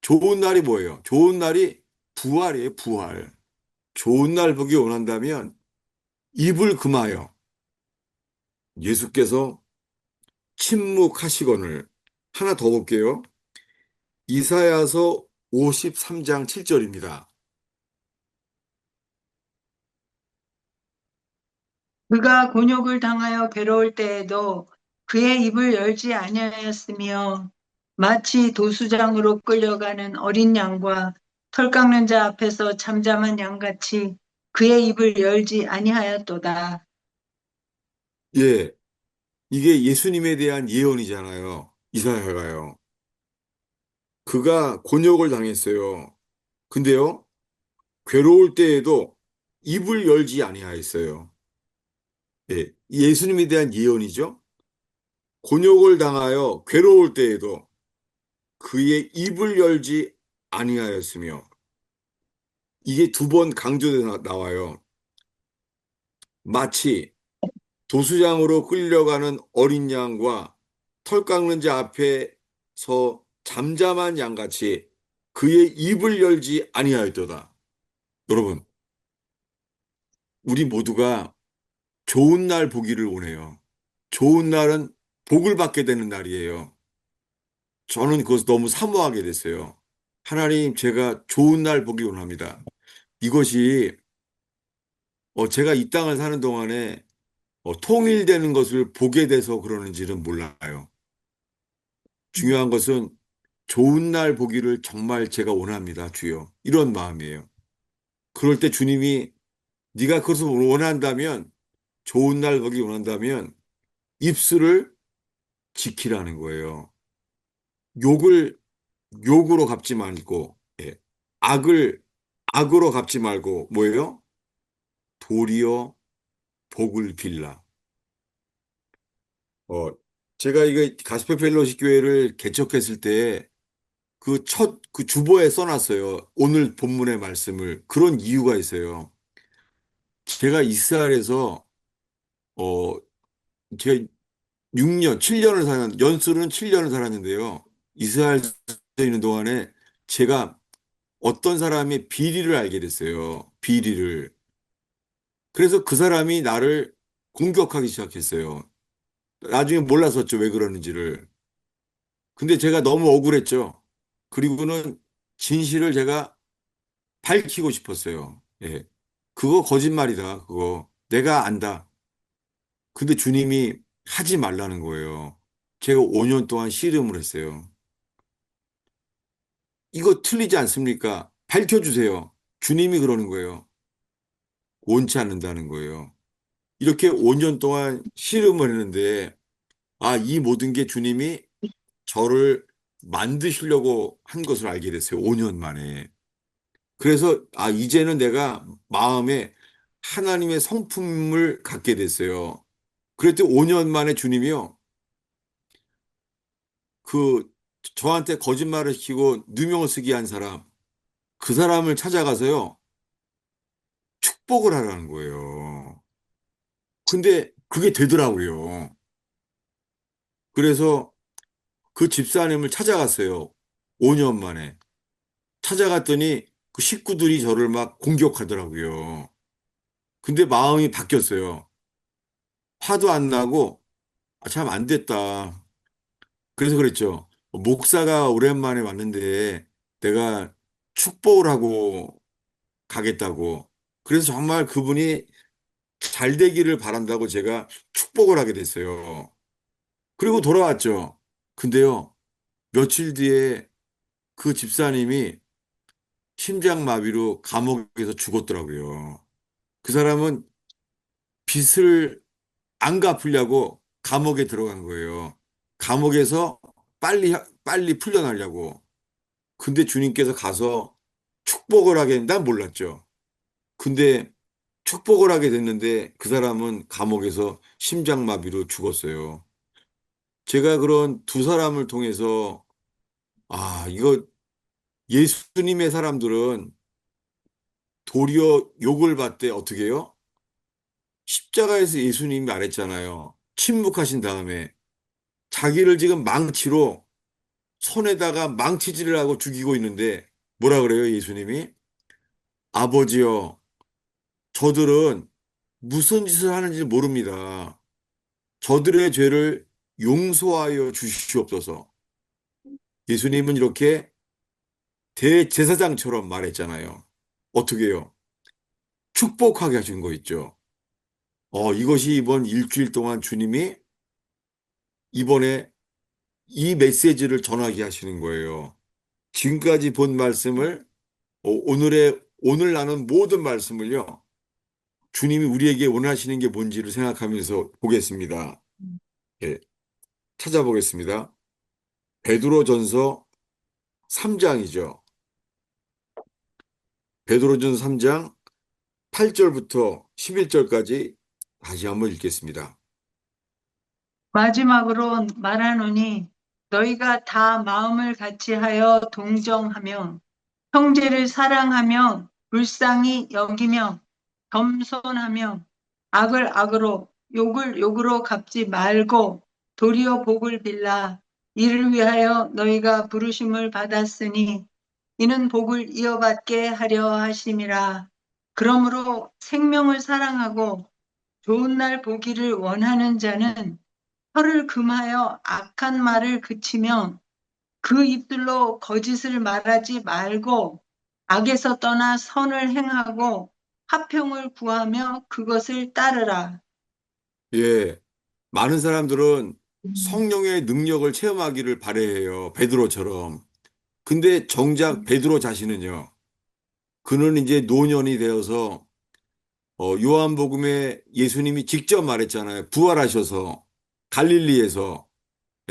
좋은 날이 뭐예요? 좋은 날이 부활이에요, 부활. 좋은 날 보기 원한다면 입을 금하여 예수께서 침묵하시거늘 하나 더 볼게요. 이사야서 53장 7절입니다. 그가 곤욕을 당하여 괴로울 때에도 그의 입을 열지 아니하였으며 마치 도수장으로 끌려가는 어린 양과 털 깎는 자 앞에서 잠잠한 양같이 그의 입을 열지 아니하였도다. 예, 이게 예수님에 대한 예언이잖아요. 이사야가요. 그가 곤욕을 당했어요. 근데요, 괴로울 때에도 입을 열지 아니하였어요. 예, 예수님에 대한 예언이죠. 곤욕을 당하여 괴로울 때에도 그의 입을 열지 아니하였으며 이게 두 번 강조돼서 나와요. 마치 도수장으로 끌려가는 어린 양과 털 깎는 자 앞에서 잠잠한 양같이 그의 입을 열지 아니하였도다. 여러분, 우리 모두가 좋은 날 보기를 원해요. 좋은 날은 복을 받게 되는 날이에요. 저는 그것을 너무 사모하게 됐어요. 하나님, 제가 좋은 날 보기 원합니다. 이것이 제가 이 땅을 사는 동안에 통일되는 것을 보게 돼서 그러는지는 몰라요. 중요한 것은 좋은 날 보기를 정말 제가 원합니다, 주여. 이런 마음이에요. 그럴 때 주님이 네가 그것을 원한다면 좋은 날 보기 원한다면 입술을 지키라는 거예요. 욕을 욕으로 갚지 말고 예. 악을 악으로 갚지 말고 뭐예요? 도리어 복을 빌라. 어, 제가 이거 가스펠 펠로시 교회를 개척했을 때 그 주보에 써놨어요. 오늘 본문의 말씀을. 그런 이유가 있어요. 제가 이스라엘에서, 어, 제가 6년, 7년을 연수는 7년을 살았는데요. 이스라엘에 있는 동안에 제가 어떤 사람의 비리를 알게 됐어요. 비리를. 그래서 그 사람이 나를 공격하기 시작했어요. 나중에 몰랐었죠. 왜 그러는지를. 근데 제가 너무 억울했죠. 그리고는 진실을 제가 밝히고 싶었어요. 예. 그거 거짓말이다. 그거. 내가 안다. 근데 주님이 하지 말라는 거예요. 제가 5년 동안 씨름을 했어요. 이거 틀리지 않습니까? 밝혀주세요. 주님이 그러는 거예요. 원치 않는다는 거예요. 이렇게 5년 동안 씨름을 했는데, 아, 이 모든 게 주님이 저를 만드시려고 한 것을 알게 됐어요. 5년 만에. 그래서, 아, 이제는 내가 마음에 하나님의 성품을 갖게 됐어요. 그랬더니 5년 만에 주님이요. 그, 저한테 거짓말을 시키고 누명을 쓰게 한 사람, 그 사람을 찾아가서요. 축복을 하라는 거예요. 근데 그게 되더라고요. 그래서 그 집사님을 찾아갔어요. 5년 만에. 찾아갔더니 그 식구들이 저를 막 공격하더라고요. 근데 마음이 바뀌었어요. 화도 안 나고, 아, 참 안 됐다. 그래서 그랬죠. 목사가 오랜만에 왔는데 내가 축복을 하고 가겠다고. 그래서 정말 그분이 잘 되기를 바란다고 제가 축복을 하게 됐어요. 그리고 돌아왔죠. 근데요, 며칠 뒤에 그 집사님이 심장마비로 감옥에서 죽었더라고요. 그 사람은 빚을 안 갚으려고 감옥에 들어간 거예요. 감옥에서 빨리 풀려나려고. 근데 주님께서 가서 축복을 하게, 난 몰랐죠. 근데 축복을 하게 됐는데 그 사람은 감옥에서 심장마비로 죽었어요. 제가 그런 두 사람을 통해서, 아, 이거 예수님의 사람들은 도리어 욕을 받되 어떻게 해요? 십자가에서 예수님이 말했잖아요. 침묵하신 다음에 자기를 지금 망치로 손에다가 망치질을 하고 죽이고 있는데 뭐라 그래요, 예수님이? 아버지여, 저들은 무슨 짓을 하는지 모릅니다. 저들의 죄를 용서하여 주시옵소서. 예수님은 이렇게 대제사장처럼 말했잖아요. 어떻게 해요? 축복하게 하신 거 있죠. 이것이 이번 일주일 동안 주님이 이번에 이 메시지를 전하게 하시는 거예요. 지금까지 본 말씀을 오늘 나눈 모든 말씀을요. 주님이 우리에게 원하시는 게 뭔지를 생각하면서 보겠습니다. 예, 찾아보겠습니다. 베드로전서 3장이죠. 베드로전서 3장 8절부터 11절까지 다시 한번 읽겠습니다. 마지막으로 말하노니 너희가 다 마음을 같이하여 동정하며 형제를 사랑하며 불쌍히 여기며 겸손하며 악을 악으로 욕을 욕으로 갚지 말고 도리어 복을 빌라. 이를 위하여 너희가 부르심을 받았으니 이는 복을 이어받게 하려 하심이라. 그러므로 생명을 사랑하고 좋은 날 보기를 원하는 자는 혀를 금하여 악한 말을 그치며 그 입술로 거짓을 말하지 말고 악에서 떠나 선을 행하고 화평을 구하며 그것을 따르라. 예, 많은 사람들은 성령의 능력을 체험하기를 바래해요. 베드로처럼. 근데 정작 베드로 자신은요. 그는 이제 노년이 되어서 요한복음에 예수님이 직접 말했잖아요. 부활하셔서 갈릴리에서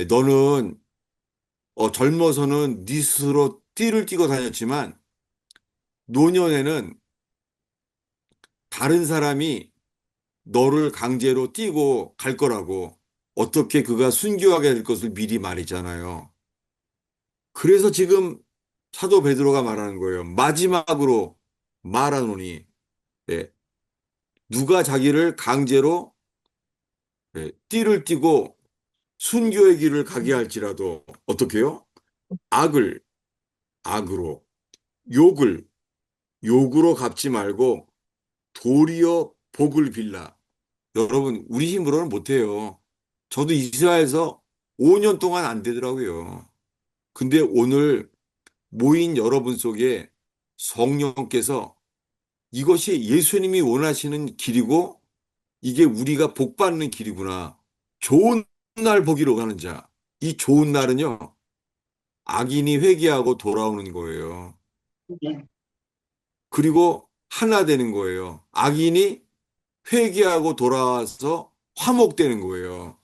너는 젊어서는 네 스스로 띠를 띠고 다녔지만 노년에는 다른 사람이 너를 강제로 띠고 갈 거라고. 어떻게 그가 순교하게 될 것을 미리 말했잖아요. 그래서 지금 사도 베드로가 말하는 거예요. 마지막으로 말하노니, 예, 누가 자기를 강제로 띠를 띠고 순교의 길을 가게 할지라도 어떻게 해요? 악을 악으로, 욕을 욕으로 갚지 말고 도리어 복을 빌라. 여러분, 우리 힘으로는 못해요. 저도 이스라엘에서 5년 동안 안 되더라고요. 근데 오늘 모인 여러분 속에 성령께서 이것이 예수님이 원하시는 길이고 이게 우리가 복 받는 길이구나. 좋은 날 보기로 가는 자. 이 좋은 날은요, 악인이 회개하고 돌아오는 거예요. 네. 그리고 하나 되는 거예요. 악인이 회개하고 돌아와서 화목되는 거예요.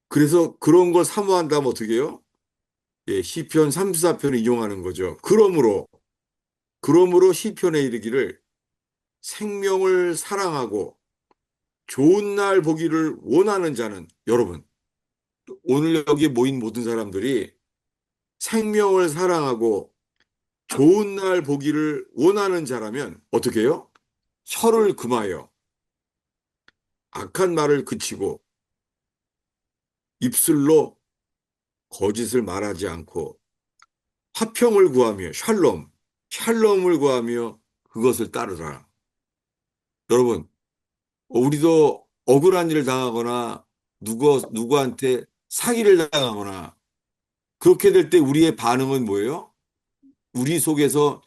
그래서 그런 걸 사모한다면 어떻게 해요? 예, 시편 34편을 이용하는 거죠. 그러므로 시편에 이르기를 생명을 사랑하고 좋은 날 보기를 원하는 자는 여러분, 오늘 여기 모인 모든 사람들이 생명을 사랑하고 좋은 날 보기를 원하는 자라면 어떻게 해요? 혀를 금하여 악한 말을 그치고 입술로 거짓을 말하지 않고 화평을 구하며 샬롬을 구하며 그것을 따르라. 여러분, 우리도 억울한 일을 당하거나 누구한테 사기를 당하거나 그렇게 될 때 우리의 반응은 뭐예요? 우리 속에서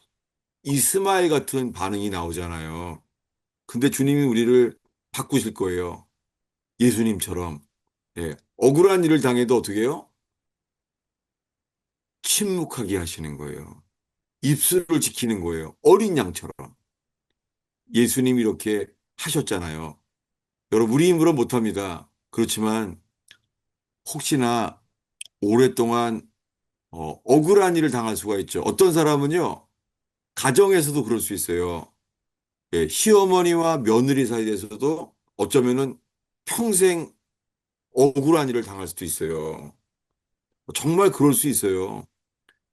이스마엘 같은 반응이 나오잖아요. 근데 주님이 우리를 바꾸실 거예요. 예수님처럼. 예. 억울한 일을 당해도 어떻게 해요? 침묵하게 하시는 거예요. 입술을 지키는 거예요. 어린 양처럼. 예수님이 이렇게 하셨잖아요. 여러분, 우리 힘으로 못합니다. 그렇지만 혹시나 오랫동안 억울한 일을 당할 수가 있죠. 어떤 사람은요, 가정에서도 그럴 수 있어요. 예, 시어머니와 며느리 사이에서도 어쩌면은 평생 억울한 일을 당할 수도 있어요. 정말 그럴 수 있어요.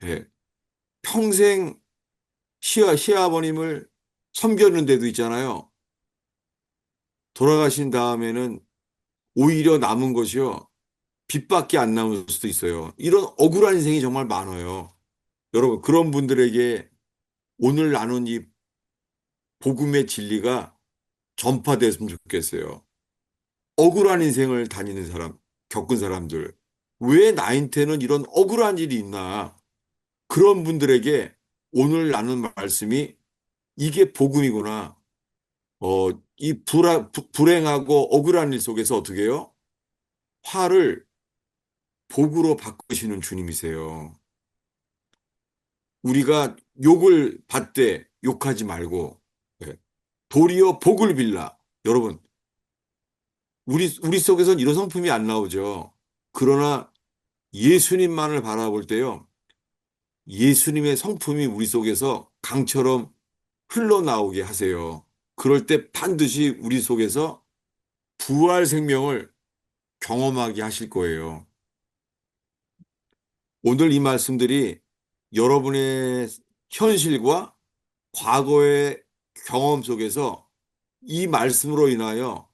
예, 평생 시아버님을 섬겼는 데도 있잖아요. 돌아가신 다음에는 오히려 남은 것이요. 빚밖에 안 남을 수도 있어요. 이런 억울한 인생이 정말 많아요. 여러분, 그런 분들에게 오늘 나눈 이 복음의 진리가 전파됐으면 좋겠어요. 억울한 인생을 다니는 사람, 겪은 사람들, 왜 나한테는 이런 억울한 일이 있나? 그런 분들에게 오늘 나눈 말씀이 이게 복음이구나. 이 불행하고 억울한 일 속에서 어떻게 해요? 화를 복으로 바꾸시는 주님이세요. 우리가 욕을 받되 욕하지 말고, 예, 도리어 복을 빌라. 여러분, 우리 속에선 이런 성품이 안 나오죠. 그러나 예수님만을 바라볼 때요, 예수님의 성품이 우리 속에서 강처럼 흘러나오게 하세요. 그럴 때 반드시 우리 속에서 부활 생명을 경험하게 하실 거예요. 오늘 이 말씀들이 여러분의 현실과 과거의 경험 속에서 이 말씀으로 인하여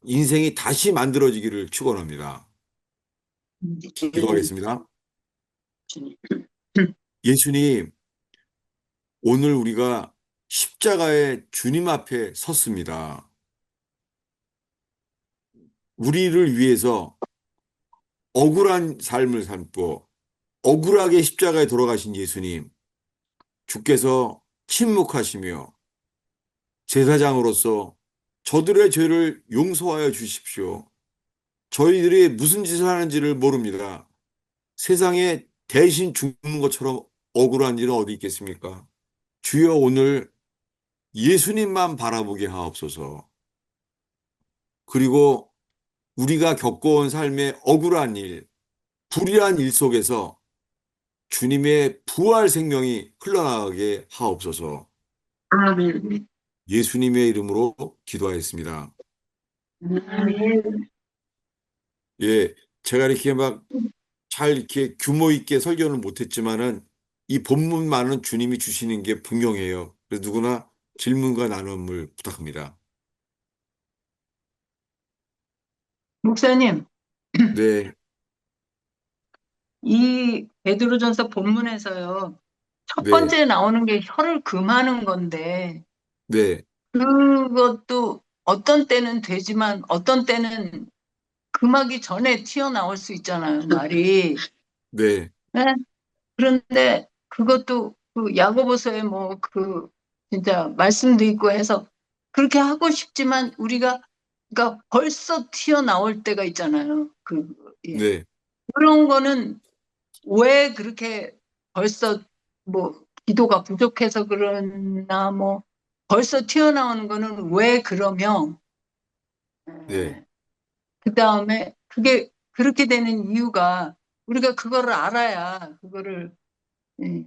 인생이 다시 만들어지기를 축원합니다. 네. 기도하겠습니다. 예수님, 오늘 우리가 십자가의 주님 앞에 섰습니다. 우리를 위해서 억울한 삶을 삶고 억울하게 십자가에 돌아가신 예수님, 주께서 침묵하시며 제사장으로서 저들의 죄를 용서하여 주십시오. 저희들이 무슨 짓을 하는지를 모릅니다. 세상에 대신 죽는 것처럼 억울한 일은 어디 있겠습니까? 주여 오늘 예수님만 바라보게 하옵소서. 그리고 우리가 겪어온 삶의 억울한 일, 불의한 일 속에서 주님의 부활 생명이 흘러나가게 하옵소서. 아멘. 예수님의 이름으로 기도하였습니다. 음. 예, 제가 이렇게 막 잘 이렇게 규모 있게 설교는 못했지만은 이 본문만은 주님이 주시는 게 분명해요. 그래서 누구나 질문과 나눔을 부탁합니다. 목사님, 네, 이 베드로전서 본문에서요. 첫 네, 번째 나오는 게 혀를 금하는 건데, 네, 그것도 어떤 때는 되지만 어떤 때는 금하기 전에 튀어나올 수 있잖아요, 말이. 네, 네? 그런데 그것도 그 야고보서에 뭐 그 진짜 말씀도 있고 해서 그렇게 하고 싶지만 우리가 그러니까 벌써 튀어나올 때가 있잖아요. 예. 네, 그런 거는 왜 그렇게 벌써 뭐 기도가 부족해서 그러나 뭐 벌써 튀어나오는 거는 왜 그러면 네. 그 다음에 그게 그렇게 되는 이유가 우리가 그거를 알아야 그거를 예,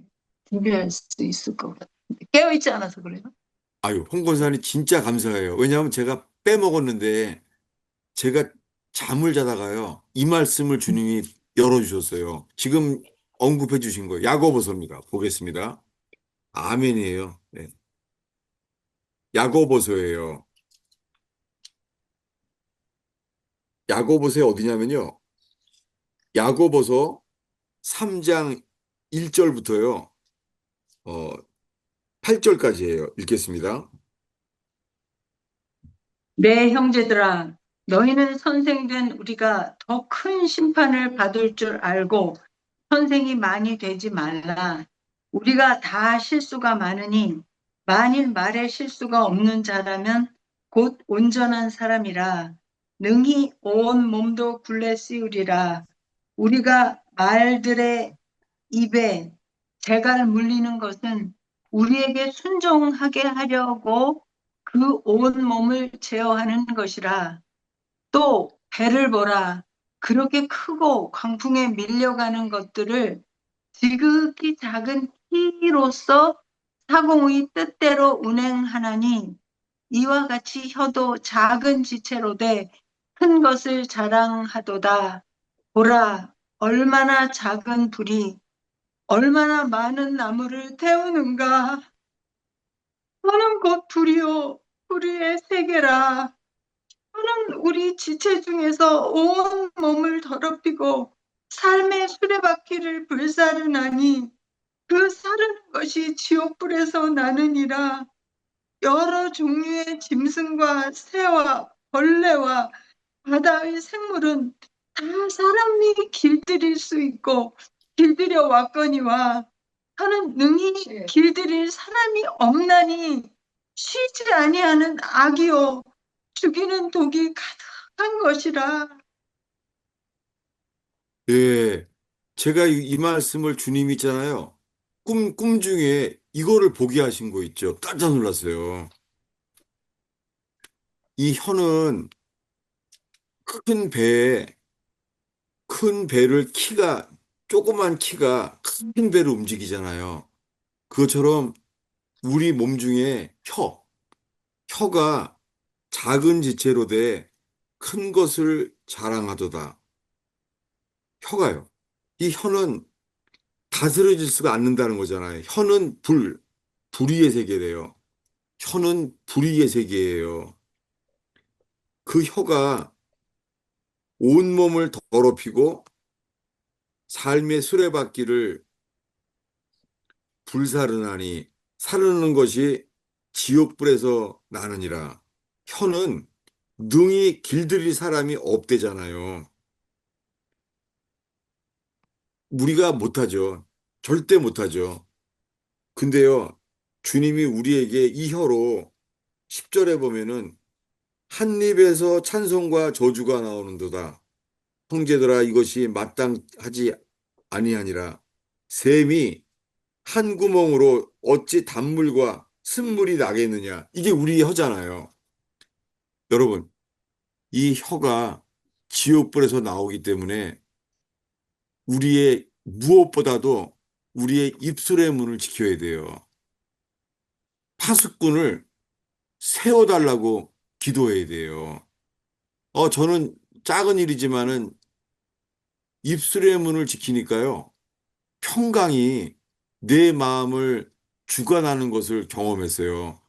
준비할 수 있을 것 같은데 깨어있지 않아서 그래요? 아유, 홍 권사님 진짜 감사해요. 왜냐하면 제가 빼먹었는데 제가 잠을 자다가요. 이 말씀을 주님이 열어주셨어요. 지금 언급해 주신 거예요. 야고보서입니다. 보겠습니다. 아멘이에요. 네. 야고보서예요. 야고보서에 어디냐면요. 야고보서 3장 1절부터요. 어, 8절까지예요. 읽겠습니다. 내 형제들아, 너희는 선생된 우리가 더 큰 심판을 받을 줄 알고 선생이 많이 되지 말라. 우리가 다 실수가 많으니 만일 말에 실수가 없는 자라면 곧 온전한 사람이라 능히 온 몸도 굴레 씌우리라. 우리가 말들의 입에 재갈 물리는 것은 우리에게 순종하게 하려고 그 온 몸을 제어하는 것이라. 또 배를 보라. 그렇게 크고 광풍에 밀려가는 것들을 지극히 작은 키로서 사공의 뜻대로 운행하나니 이와 같이 혀도 작은 지체로 돼 큰 것을 자랑하도다. 보라, 얼마나 작은 불이 얼마나 많은 나무를 태우는가. 너는 곧 불이요, 불의의 세계라. 너는 우리 지체 중에서 온 몸을 더럽히고 삶의 수레바퀴를 불사르나니 그 사르는 것이 지옥불에서 나느니라. 여러 종류의 짐승과 새와 벌레와 바다의 생물은 다 사람이 길들일 수 있고 길들여 왔거니와 하는 능히 길들일 사람이 없나니 쉬지 아니하는 악이요 죽이는 독이 가득한 것이라. 예. 제가 이 말씀을 주님이 있잖아요. 꿈 중에 이거를 보게 하신 거 있죠. 깜짝 놀랐어요. 이 혀는 큰 배에, 큰 배를 조그만 키가 큰 배를 움직이잖아요. 그것처럼 우리 몸 중에 혀가 작은 지체로 돼 큰 것을 자랑하도다. 혀가요. 이 혀는 다스려질 수가 않는다는 거잖아요. 혀는 불의의 세계래요. 혀는 불의의 세계예요. 그 혀가 온몸을 더럽히고 삶의 수레바퀴를 불사르나니 사르는 것이 지옥불에서 나느니라. 혀는 능히 길들일 사람이 없대잖아요. 우리가 못하죠. 절대 못하죠. 근데요, 주님이 우리에게 이 혀로 10절에 보면은 한 입에서 찬송과 저주가 나오는도다. 형제들아 이것이 마땅하지 아니하니라. 샘이 한 구멍으로 어찌 단물과 쓴물이 나겠느냐. 이게 우리 혀잖아요. 여러분, 이 혀가 지옥불에서 나오기 때문에 우리의 무엇보다도 우리의 입술의 문을 지켜야 돼요. 파수꾼을 세워달라고 기도해야 돼요. 저는 작은 일이지만은 입술의 문을 지키니까요. 평강이 내 마음을 주관하는 것을 경험했어요.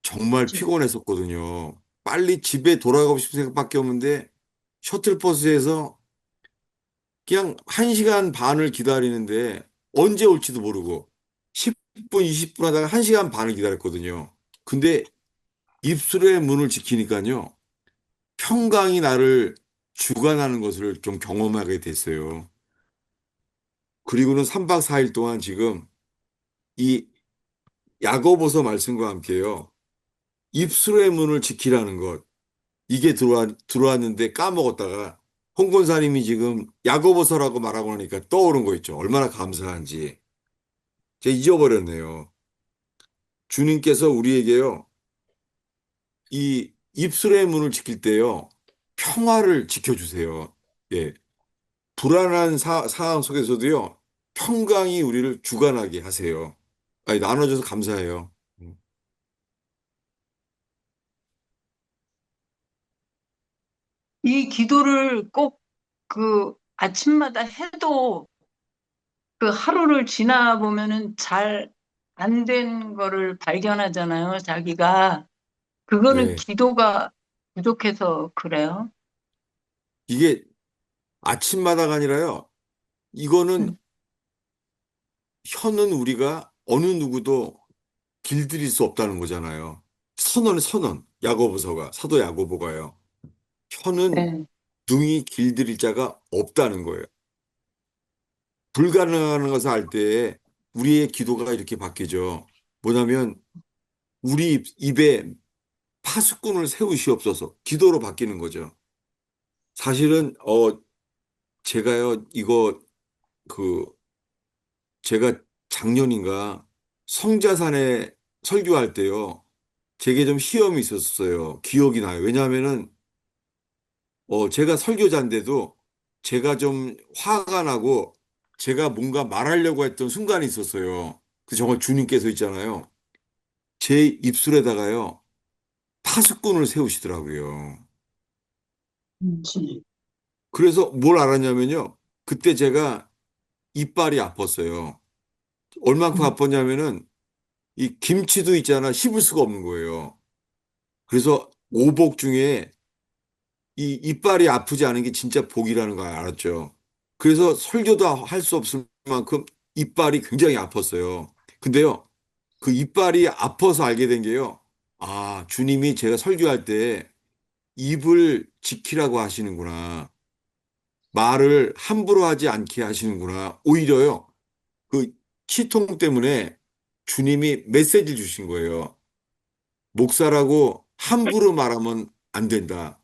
정말 그치? 피곤했었거든요. 빨리 집에 돌아가고 싶은 생각밖에 없는데 셔틀버스에서 그냥 1시간 반을 기다리는데 언제 올지도 모르고 10분, 20분 하다가 1시간 반을 기다렸거든요. 근데 입술의 문을 지키니까요. 평강이 나를 주관하는 것을 좀 경험하게 됐어요. 그리고는 3박 4일 동안 지금 이 야고보서 말씀과 함께요. 입술의 문을 지키라는 것. 이게 들어왔는데 까먹었다가 홍 권사님이 지금 야고보서라고 말하고 나니까 떠오른 거 있죠. 얼마나 감사한지. 제가 잊어버렸네요. 주님께서 우리에게요. 이 입술의 문을 지킬 때요. 평화를 지켜주세요. 예. 불안한 상황 속에서도요. 평강이 우리를 주관하게 하세요. 아니, 나눠줘서 감사해요. 이 기도를 꼭 그 아침마다 해도 그 하루를 지나 보면은 잘 안 된 거를 발견하잖아요, 자기가. 그거는 네. 기도가 부족해서 그래요. 이게 아침마다가 아니라요. 이거는 음, 혀는 우리가 어느 누구도 길들일 수 없다는 거잖아요. 선언. 야고보서가, 사도 야고보가요. 혀는 네. 능히 길들일 자가 없다는 거예요. 불가능한 것을 알 때에 우리의 기도가 이렇게 바뀌죠. 뭐냐면 우리 입에 파수꾼을 세우시옵소서 기도로 바뀌는 거죠. 사실은 제가요 이거 그 제가 작년인가 성자산에 설교할 때요. 제게 좀 시험이 있었어요. 기억이 나요. 왜냐하면은 제가 설교자인데도 제가 좀 화가 나고 제가 뭔가 말하려고 했던 순간이 있었어요. 그 정말 주님께서 있잖아요. 제 입술에다가요. 파수꾼을 세우시더라고요. 그치. 그래서 뭘 알았냐면요. 그때 제가 이빨이 아팠어요. 얼만큼 음, 아팠냐면은 이 김치도 있잖아. 씹을 수가 없는 거예요. 그래서 오복 중에 이 이빨이 아프지 않은 게 진짜 복이라는 걸 알았죠. 그래서 설교도 할 수 없을 만큼 이빨이 굉장히 아팠어요. 근데요, 그 이빨이 아파서 알게 된 게요. 아, 주님이 제가 설교할 때 입을 지키라고 하시는구나. 말을 함부로 하지 않게 하시는구나. 오히려요, 그 치통 때문에 주님이 메시지를 주신 거예요. 목사라고 함부로 말하면 안 된다.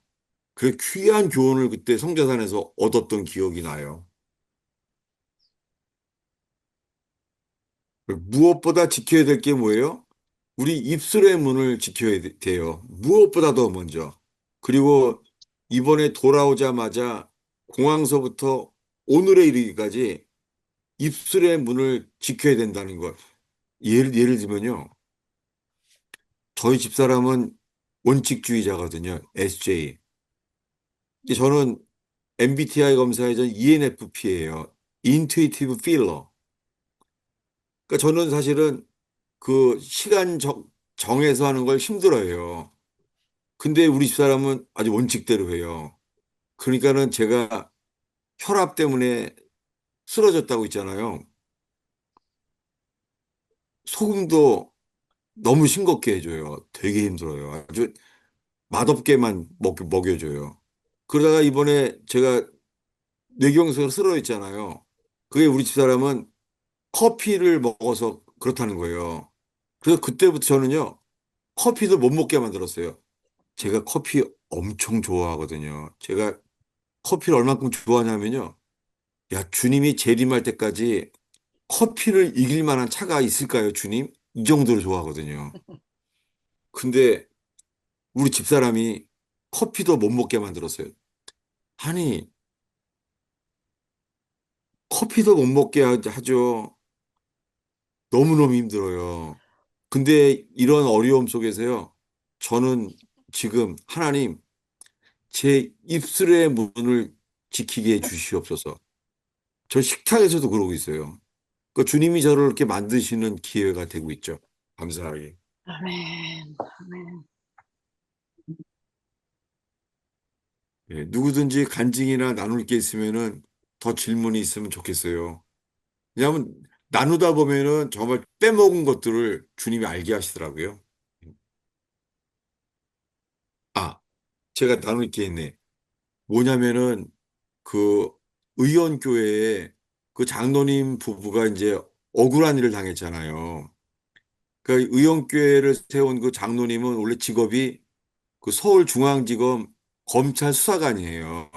그 귀한 교훈을 그때 성자산에서 얻었던 기억이 나요. 무엇보다 지켜야 될 게 뭐예요? 우리 입술의 문을 지켜야 돼요. 무엇보다도 먼저. 그리고 이번에 돌아오자마자 공항서부터 오늘에 이르기까지 입술의 문을 지켜야 된다는 것. 예를 들면요. 저희 집사람은 원칙주의자거든요. SJ. 저는 MBTI 검사에 전 ENFP예요. Intuitive Feeler. 그러니까 저는 사실은 그 시간 정해서 하는 걸 힘들어해요. 근데 우리 집사람은 아주 원칙대로 해요. 그러니까는 제가 혈압 때문에 쓰러졌다고 있잖아요. 소금도 너무 싱겁게 해줘요. 되게 힘들어요. 아주 맛없게만 먹여줘요. 그러다가 이번에 제가 뇌경색으로 쓰러졌잖아요. 그게 우리 집사람은 커피를 먹어서 그렇다는 거예요. 그래서 그때부터 저는요, 커피도 못 먹게 만들었어요. 제가 커피 엄청 좋아하거든요. 제가 커피를 얼만큼 좋아하냐면요. 야, 주님이 재림할 때까지 커피를 이길 만한 차가 있을까요, 주님? 이 정도로 좋아하거든요. 근데 우리 집사람이 커피도 못 먹게 만들었어요. 아니, 커피도 못 먹게 하죠. 너무너무 힘들어요. 근데 이런 어려움 속에서요. 저는 지금 하나님 제 입술의 문을 지키게 해 주시옵소서. 저 식탁에서도 그러고 있어요. 그 주님이 저를 이렇게 만드시는 기회가 되고 있죠. 감사하게. 아멘. 아멘. 예, 누구든지 간증이나 나눌 게 있으면은 더 질문이 있으면 좋겠어요. 왜냐하면 나누다 보면은 정말 빼먹은 것들을 주님이 알게 하시더라고요. 아, 제가 나눌 게 있네. 뭐냐면은 그 의원교회에 그 장로님 부부가 이제 억울한 일을 당했잖아요. 그 의원교회를 세운 그 장로님은 원래 직업이 그 서울중앙지검 검찰 수사관이에요.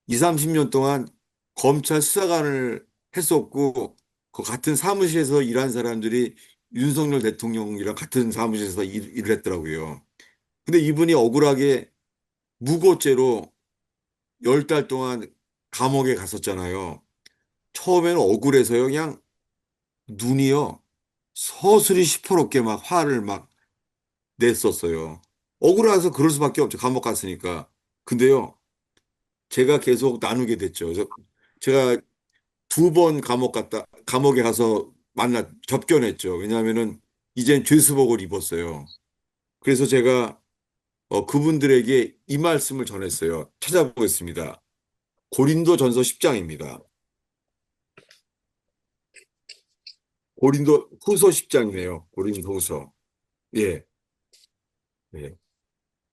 2, 30년 동안 검찰 수사관을 했었고, 그 같은 사무실에서 일한 사람들이 윤석열 대통령이랑 같은 사무실에서 일을 했더라고요. 근데 이분이 억울하게 무고죄로 10달 동안 감옥에 갔었잖아요. 처음에는 억울해서요, 그냥 눈이요, 서슬이 시퍼렇게 막 화를 막 냈었어요. 억울해서 그럴 수밖에 없죠. 감옥 갔으니까. 근데요, 제가 계속 나누게 됐죠. 제가 2번 감옥에 가서 접견했죠. 왜냐하면은 이젠 죄수복을 입었어요. 그래서 제가 그분들에게 이 말씀을 전했어요. 찾아보겠습니다. 고린도 전서 10장입니다. 고린도 후서 10장이네요. 고린도 후서. 예, 예.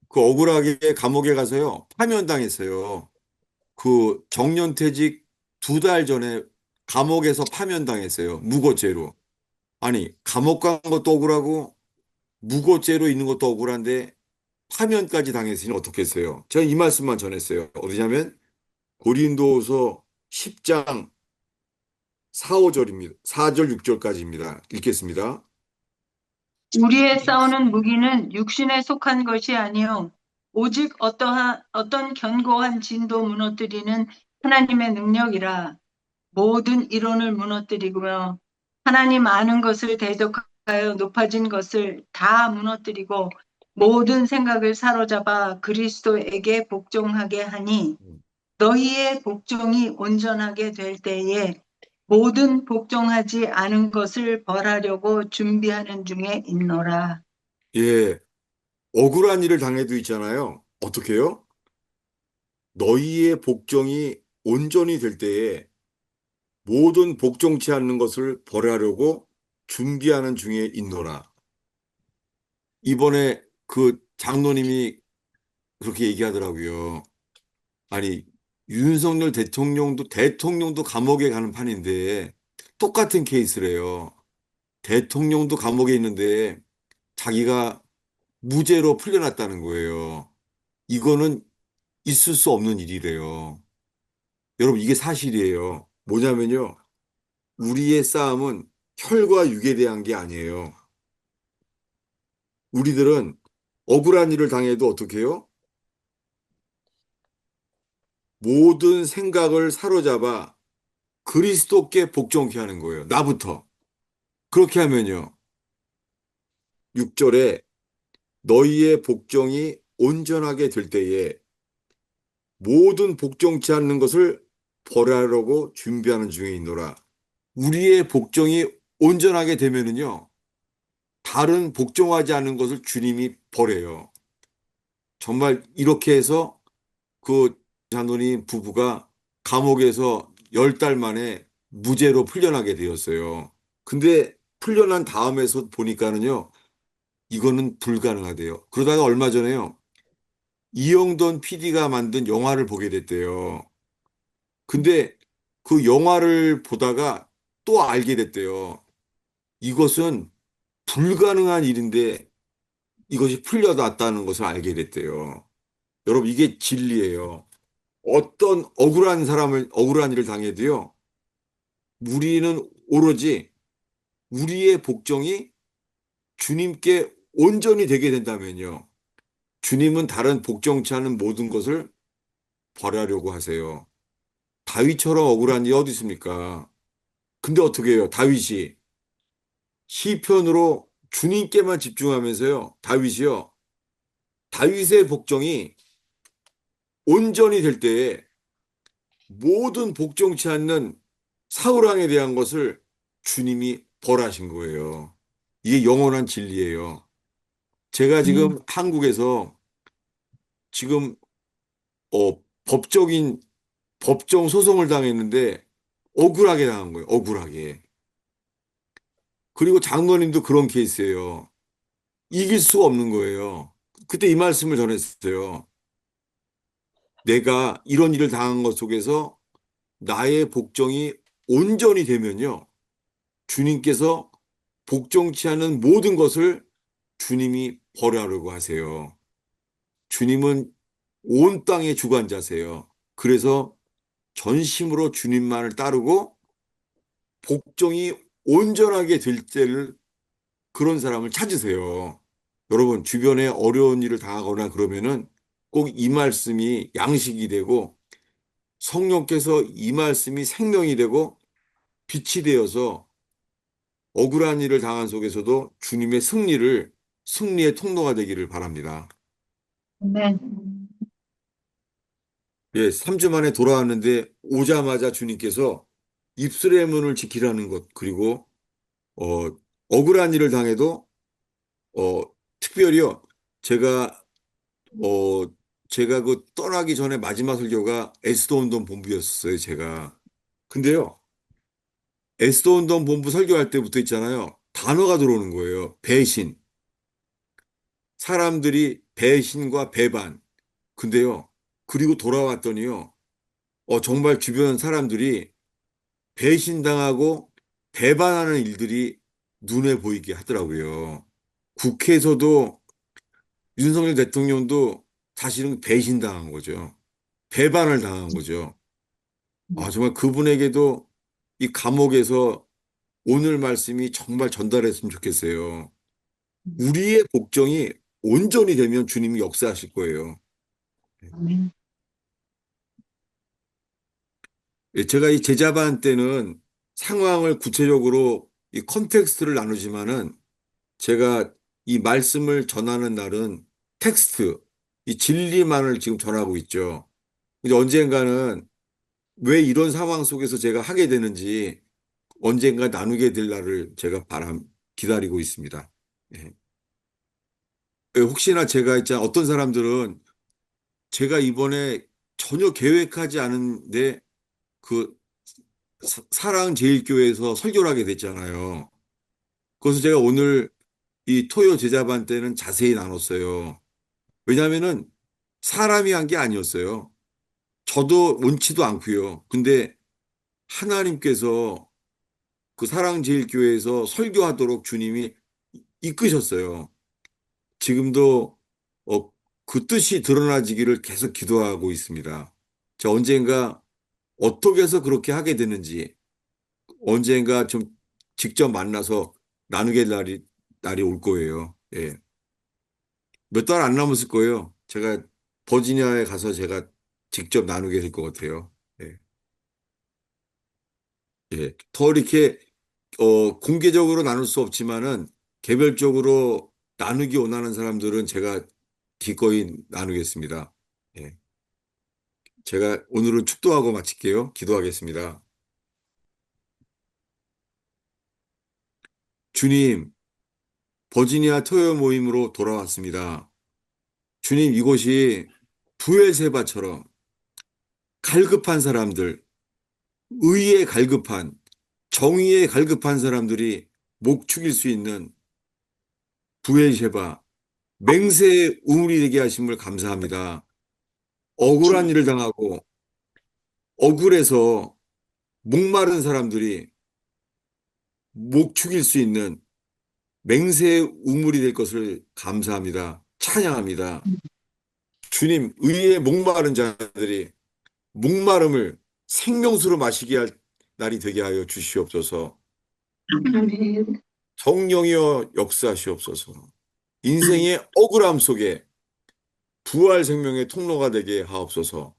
그 억울하게 감옥에 가서요, 파면당했어요. 그 정년퇴직 2달 전에 감옥에서 파면당했어요. 무고죄로. 아니, 감옥 간 것도 억울하고 무고죄로 있는 것도 억울한데 파면까지 당했으니 어떻겠어요? 제가 이 말씀만 전했어요. 어디냐면 고린도후서 10장 4, 5절입니다. 4절 6절까지입니다. 읽겠습니다. 우리의 싸우는 무기는 육신에 속한 것이 아니요 오직 어떤 견고한 진도 무너뜨리는 하나님의 능력이라. 모든 이론을 무너뜨리고요, 하나님 아는 것을 대적하여 높아진 것을 다 무너뜨리고 모든 생각을 사로잡아 그리스도에게 복종하게 하니 너희의 복종이 온전하게 될 때에 모든 복종하지 않은 것을 벌하려고 준비하는 중에 있노라. 예, 억울한 일을 당해도 있잖아요. 어떻게 해요? 너희의 복종이 온전히 될 때에 모든 복종치 않는 것을 벌하려고 준비하는 중에 있노라. 이번에 그 장로님이 그렇게 얘기하더라고요. 아니, 윤석열 대통령도 감옥에 가는 판인데 똑같은 케이스래요. 대통령도 감옥에 있는데 자기가 무죄로 풀려났다는 거예요. 이거는 있을 수 없는 일이래요. 여러분, 이게 사실이에요. 뭐냐면요, 우리의 싸움은 혈과 육에 대한 게 아니에요. 우리들은 억울한 일을 당해도 어떻게 해요? 모든 생각을 사로잡아 그리스도께 복종케 하는 거예요. 나부터. 그렇게 하면요, 6절에 너희의 복종이 온전하게 될 때에 모든 복종치 않는 것을 벌하려고 준비하는 중에 있노라. 우리의 복종이 온전하게 되면은요, 다른 복종하지 않은 것을 주님이 버려요. 정말 이렇게 해서 그 장로님 부부가 감옥에서 10달 만에 무죄로 풀려나게 되었어요. 근데 풀려난 다음에서 보니까는요, 이거는 불가능하대요. 그러다가 얼마 전에요, 이영돈 PD가 만든 영화를 보게 됐대요. 근데 그 영화를 보다가 또 알게 됐대요. 이것은 불가능한 일인데 이것이 풀려났다는 것을 알게 됐대요. 여러분, 이게 진리예요. 어떤 억울한 일을 당해도요, 우리는 오로지 우리의 복종이 주님께 온전히 되게 된다면요, 주님은 다른 복종치 않은 모든 것을 벌하려고 하세요. 다윗처럼 억울한 일이 어디 있습니까? 근데 어떻게 해요? 다윗이 시편으로 주님께만 집중하면서요, 다윗의 복종이 온전히 될 때에 모든 복종치 않는 사울왕에 대한 것을 주님이 벌하신 거예요. 이게 영원한 진리예요. 제가 지금 한국에서 지금 법적인 법정 소송을 당했는데 억울하게 당한 거예요. 억울하게. 그리고 장로님도 그런 케이스예요. 이길 수가 없는 거예요. 그때 이 말씀을 전했어요. 내가 이런 일을 당한 것 속에서 나의 복종이 온전히 되면요. 주님께서 복종치 않은 모든 것을 주님이 벌하려고 하세요. 주님은 온 땅의 주관자세요. 그래서 전심으로 주님만을 따르고 복종이 온전하게 될 때를 그런 사람을 찾으세요. 여러분, 주변에 어려운 일을 당하거나 그러면은 꼭 이 말씀이 양식이 되고 성령께서 이 말씀이 생명이 되고 빛이 되어서 억울한 일을 당한 속에서도 주님의 승리의 통로가 되기를 바랍니다. 아멘. 예, 3주 만에 돌아왔는데 오자마자 주님께서 입술의 문을 지키라는 것, 그리고 어, 억울한 일을 당해도 어, 특별히요. 제가 어, 제가 그 떠나기 전에 마지막 설교가 에스더 운동 본부였어요, 제가. 근데요. 에스더 운동 본부 설교할 때부터 있잖아요. 단어가 들어오는 거예요. 배신. 사람들이 배신과 배반. 근데요. 그리고 돌아왔더니요. 정말 주변 사람들이 배신당하고 배반하는 일들이 눈에 보이게 하더라고요. 국회에서도 윤석열 대통령도 사실은 배신당한 거죠. 배반을 당한 거죠. 정말 그분에게도 이 감옥에서 오늘 말씀이 정말 전달했으면 좋겠어요. 우리의 복종이 온전히 되면 주님이 역사하실 거예요. 아멘. 예, 제가 이 제자반 때는 상황을 구체적으로 이 컨텍스트를 나누지만은 제가 이 말씀을 전하는 날은 텍스트, 이 진리만을 지금 전하고 있죠. 근데 언젠가는 왜 이런 상황 속에서 제가 하게 되는지 언젠가 나누게 될 날을 제가 기다리고 있습니다. 예. 혹시나 제가 있잖아, 어떤 사람들은 제가 이번에 전혀 계획하지 않은데 그 사랑제일교회에서 설교를 하게 됐잖아요. 그래서 제가 오늘 이 토요 제자반 때는 자세히 나눴어요. 왜냐하면은 사람이 한 게 아니었어요. 저도 원치도 않고요. 근데 하나님께서 그 사랑제일교회에서 설교하도록 주님이 이끄셨어요. 지금도 그 뜻이 드러나지기를 계속 기도하고 있습니다. 자, 언젠가 어떻게 해서 그렇게 하게 되는지 언젠가 좀 직접 만나서 나누게 될 날이 올 거예요. 예. 몇 달 안 남았을 거예요. 제가 버지니아에 가서 제가 직접 나누게 될 것 같아요. 예. 예. 더 이렇게 공개적으로 나눌 수 없지만은 개별적으로 나누기 원하는 사람들은 제가 기꺼이 나누겠습니다. 예. 제가 오늘은 축도하고 마칠게요. 기도하겠습니다. 주님, 버지니아 토요 모임으로 돌아왔습니다. 주님, 이곳이 부엘세바처럼 갈급한 사람들, 의에 갈급한, 정의에 갈급한 사람들이 목 축일 수 있는 부엘세바, 맹세의 우물이 되게 하심을 감사합니다. 억울한 일을 당하고 억울해서 목마른 사람들이 목 축일 수 있는 맹세의 우물이 될 것을 감사합니다. 찬양합니다. 주님, 의에 목마른 자들이 목마름을 생명수로 마시게 할 날이 되게 하여 주시옵소서. 아멘. 성령이여 역사하시옵소서. 인생의 억울함 속에 부활 생명의 통로가 되게 하옵소서.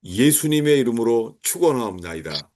예수님의 이름으로 축원하옵나이다.